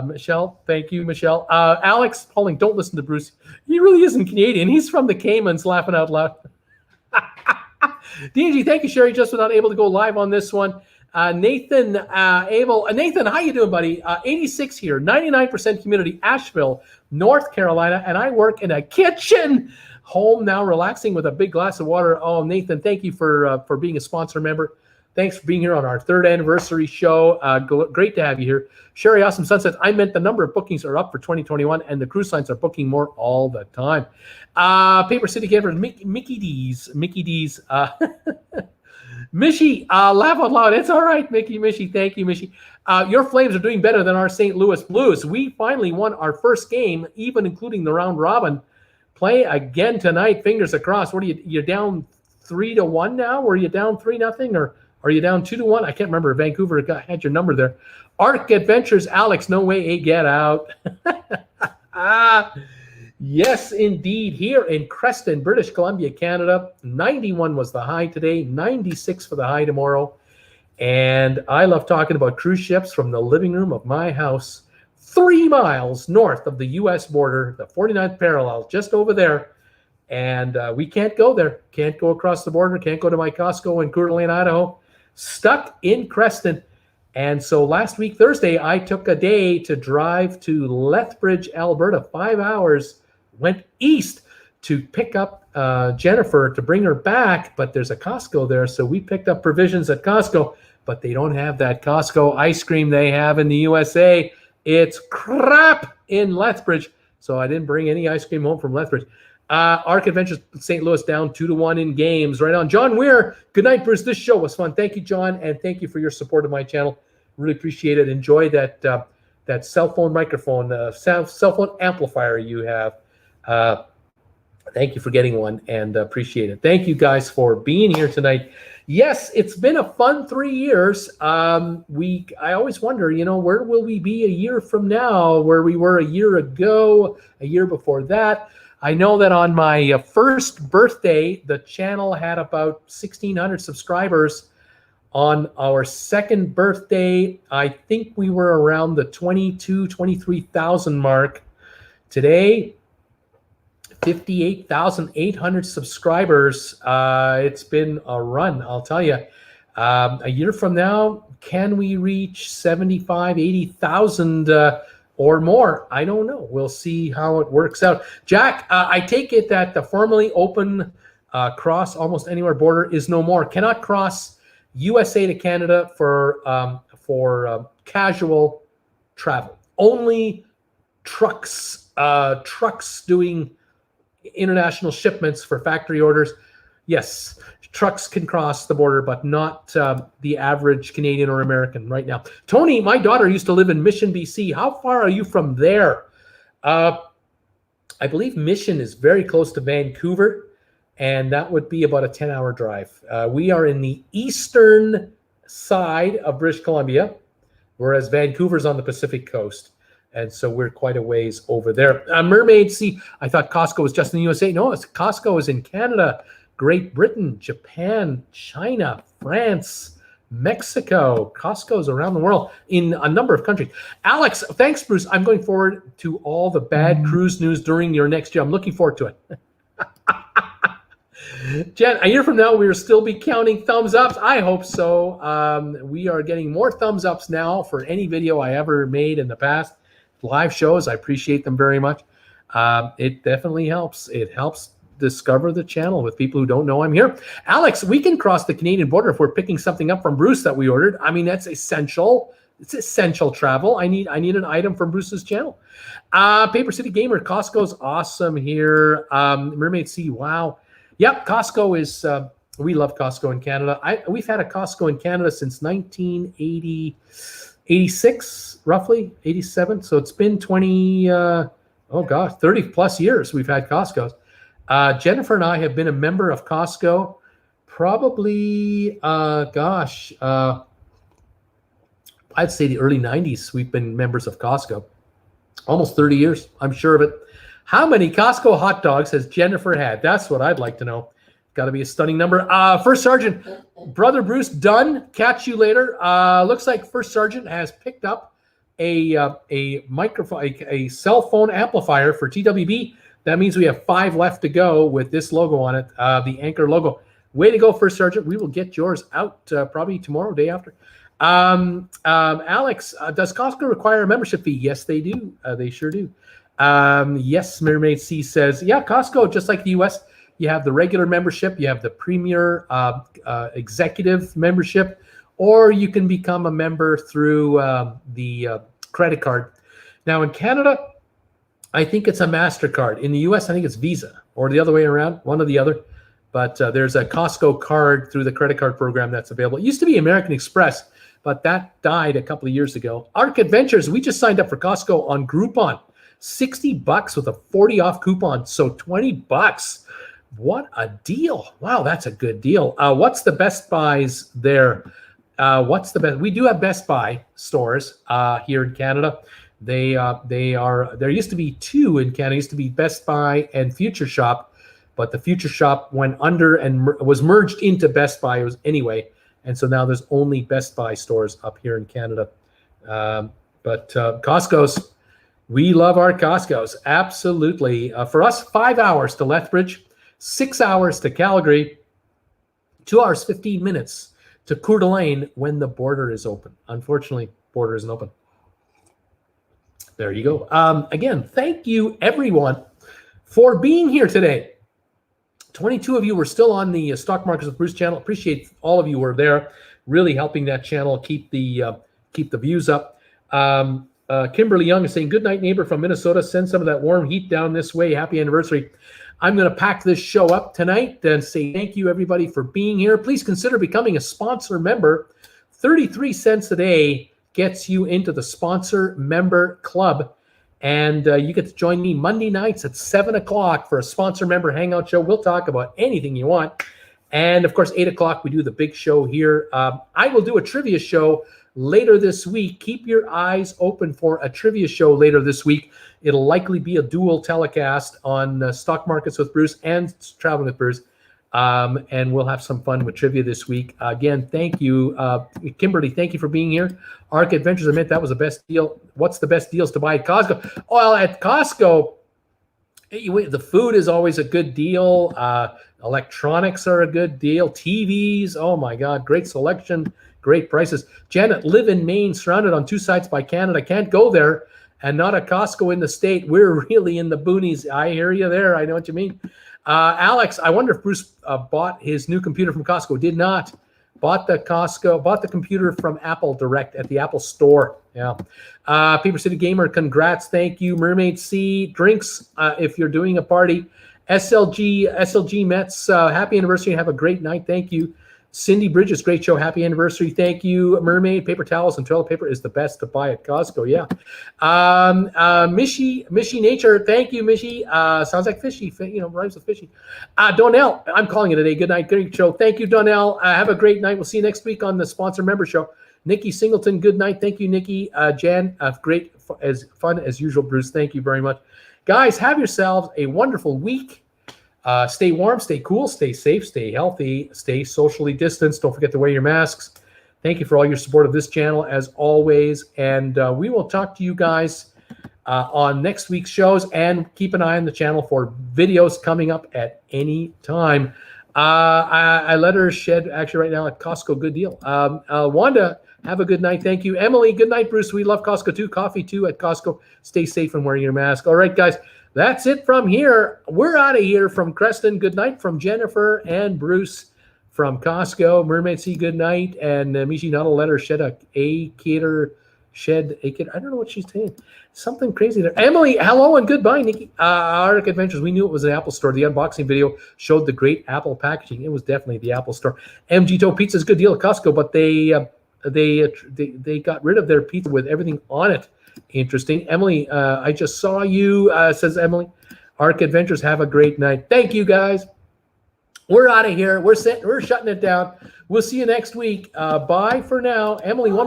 Michelle, thank you, Michelle. Alex Pauling, don't listen to Bruce. He really isn't Canadian. He's from the Caymans, laughing out loud. D&G, thank you, Sherry. Just was not able to go live on this one. Nathan Abel. Nathan, how you doing, buddy? 86 here, 99% humidity, Asheville, North Carolina, and I work in a kitchen. Home now, relaxing with a big glass of water. Oh, Nathan, thank you for being a sponsor member. Thanks for being here on our 3rd anniversary show. Great to have you here. Sherry Awesome Sunset. I meant the number of bookings are up for 2021, and the cruise lines are booking more all the time. Paper City Gamer, Mickey D's. Mishy, laugh out loud. It's all right, Mishy. Thank you, Mishy. Your Flames are doing better than our St. Louis Blues. We finally won our first game, even including the round robin. Play again tonight. Fingers crossed. What are you're down 3-1 now? Or are you down 3-0? Or are you down 2-1? I can't remember. Vancouver had your number there. Arc Adventures, Alex, no way, get out. Yes, indeed. Here in Creston, British Columbia, Canada, 91 was the high today, 96 for the high tomorrow. And I love talking about cruise ships from the living room of my house, 3 miles north of the U.S. border, the 49th parallel, just over there. And we can't go there. Can't go across the border. Can't go to my Costco in Coeur d'Alene, Idaho. Stuck in Creston. And so last week, Thursday, I took a day to drive to Lethbridge, Alberta, 5 hours, went east to pick up Jennifer to bring her back, but there's a Costco there, so we picked up provisions at Costco, but they don't have that Costco ice cream they have in the USA. It's crap in Lethbridge, so I didn't bring any ice cream home from Lethbridge. Arc Adventures St. Louis down 2-1 in games. Right on. John Weir, good night, Bruce. This show was fun. Thank you, John, and thank you for your support of my channel. Really appreciate it. Enjoy that that cell phone microphone, cell phone amplifier you have. Thank you for getting one, and appreciate it. Thank you guys for being here tonight. Yes, it's been a fun 3 years. I always wonder, where will we be a year from now, where we were a year ago, a year before that. I know that on my first birthday, the channel had about 1,600 subscribers. On our second birthday, I think we were around the 23,000 mark. Today, 58,800 subscribers. It's been a run, I'll tell you. A year from now, can we reach 75, 80,000 or more? I don't know. We'll see how it works out. Jack, I take it that the formerly open cross almost anywhere border is no more. Cannot cross USA to Canada for casual travel. Only trucks doing international shipments for factory orders. Yes, trucks can cross the border, but not the average Canadian or American right now. Tony, my daughter used to live in Mission, BC. How far are you from there? I believe Mission is very close to Vancouver, and that would be about a 10-hour drive. We are in the eastern side of British Columbia, whereas Vancouver's on the Pacific coast. And so we're quite a ways over there. Mermaid Sea, I thought Costco was just in the USA. No, Costco is in Canada, Great Britain, Japan, China, France, Mexico. Costco's around the world in a number of countries. Alex, thanks, Bruce. I'm going forward to all the bad cruise news during your next year. I'm looking forward to it. Jen, a year from now, we will still be counting thumbs ups. I hope so. We are getting more thumbs ups now for any video I ever made in the past. Live shows, I appreciate them very much. It definitely helps. It helps discover the channel with people who don't know I'm here. Alex, we can cross the Canadian border if we're picking something up from Bruce that we ordered. I mean, that's essential. It's essential travel. I need an item from Bruce's channel. Paper City Gamer, Costco's awesome here. Mermaid Sea, wow. Yep, Costco is, we love Costco in Canada. We've had a Costco in Canada since 1986, roughly, 87. So it's been 30 plus years we've had Costco's. Jennifer and I have been a member of Costco probably, I'd say the early 90s. We've been members of Costco. Almost 30 years, I'm sure of it. How many Costco hot dogs has Jennifer had? That's what I'd like to know. Got to be a stunning number. First Sergeant, Brother Bruce, done. Catch you later. Looks like First Sergeant has picked up a microphone, a cell phone amplifier for TWB. That means we have 5 left to go with this logo on it, the Anchor logo. Way to go, First Sergeant. We will get yours out probably tomorrow, day after. Alex, does Costco require a membership fee? Yes, they do. They sure do. Yes, Mermaid Sea says, yeah, Costco, just like the US, you have the regular membership, you have the premier executive membership, or you can become a member through the credit card. Now in Canada, I think it's a MasterCard. In the US, I think it's Visa, or the other way around, one or the other. But there's a Costco card through the credit card program that's available. It used to be American Express, but that died a couple of years ago. Arc Adventures, we just signed up for Costco on Groupon. $60 with a 40 off coupon, so $20. What a deal. Wow, that's a good deal. What's the Best Buys there? What's the best? We do have Best Buy stores here in Canada. There used to be two in Canada. It used to be Best Buy and Future Shop, but the Future Shop went under and was merged into Best Buy. Anyway, and so now there's only Best Buy stores up here in Canada. But Costco's, we love our Costco's, absolutely. For us, 5 hours to Lethbridge, 6 hours to Calgary, 2 hours, 15 minutes to Coeur d'Alene when the border is open. Unfortunately, border isn't open. There you go. Again, thank you, everyone, for being here today. 22 of you were still on the Stock Markets with Bruce channel. Appreciate all of you who were there, really helping that channel keep the views up. Kimberly Young is saying, good night, neighbor from Minnesota. Send some of that warm heat down this way. Happy anniversary. I'm going to pack this show up tonight and say thank you, everybody, for being here. Please consider becoming a sponsor member. 33 cents a day gets you into the sponsor member club. And you get to join me Monday nights at 7 o'clock for a sponsor member hangout show. We'll talk about anything you want. And, of course, 8 o'clock, we do the big show here. I will do a trivia show later this week. Keep your eyes open for a trivia show later this week. It'll likely be a dual telecast on Stock Markets with Bruce and Traveling with Bruce. And we'll have some fun with trivia this week. Again, thank you. Kimberly, thank you for being here. Arc Adventures admit that was the best deal. What's the best deals to buy at Costco? Well, at Costco, the food is always a good deal. Electronics are a good deal. TVs, oh my God, great selection, great prices. Janet, live in Maine, surrounded on two sides by Canada. Can't go there and not a Costco in the state. We're really in the boonies. I hear you there. I know what you mean. Alex, I wonder if Bruce bought his new computer from Costco. Did not. Bought the computer from Apple direct at the Apple Store. Yeah. Paper City Gamer, congrats. Thank you. Mermaid Sea, drinks if you're doing a party. SLG Mets, happy anniversary. Have a great night. Thank you. Cindy Bridges, great show. Happy anniversary. Thank you. Mermaid, paper towels and toilet paper is the best to buy at Costco. Yeah. Mishy Nature. Thank you, Mishy. Sounds like fishy, rhymes with fishy. Donnell, I'm calling it a day. Good night. Great show. Thank you, Donnell. Have a great night. We'll see you next week on the sponsor member show. Nikki Singleton, good night. Thank you, Nikki. Jan, great, as fun as usual, Bruce. Thank you very much. Guys, have yourselves a wonderful week. Stay warm, stay cool, stay safe, stay healthy, stay socially distanced. Don't forget to wear your masks. Thank you for all your support of this channel, as always. And we will talk to you guys on next week's shows. And keep an eye on the channel for videos coming up at any time. I let her shed, actually, right now at Costco. Good deal. Wanda, have a good night. Thank you. Emily, good night, Bruce. We love Costco, too. Coffee, too, at Costco. Stay safe and wearing your mask. All right, guys. That's it from here. We're out of here from Creston. Good night from Jennifer and Bruce from Costco. Mermaid Sea, good night. And Michi Nuttall, let her shed a cater. I don't know what she's saying. Something crazy there. Emily, hello and goodbye, Nikki. Arctic Adventures, we knew it was an Apple Store. The unboxing video showed the great Apple packaging. It was definitely the Apple Store. MG Toe Pizza's good deal at Costco, but they got rid of their pizza with everything on it. Interesting. Emily, I just saw you, says Emily. Arc Adventures, have a great night. Thank you, guys. We're out of here. We're shutting it down. We'll see you next week. Bye for now. Emily, one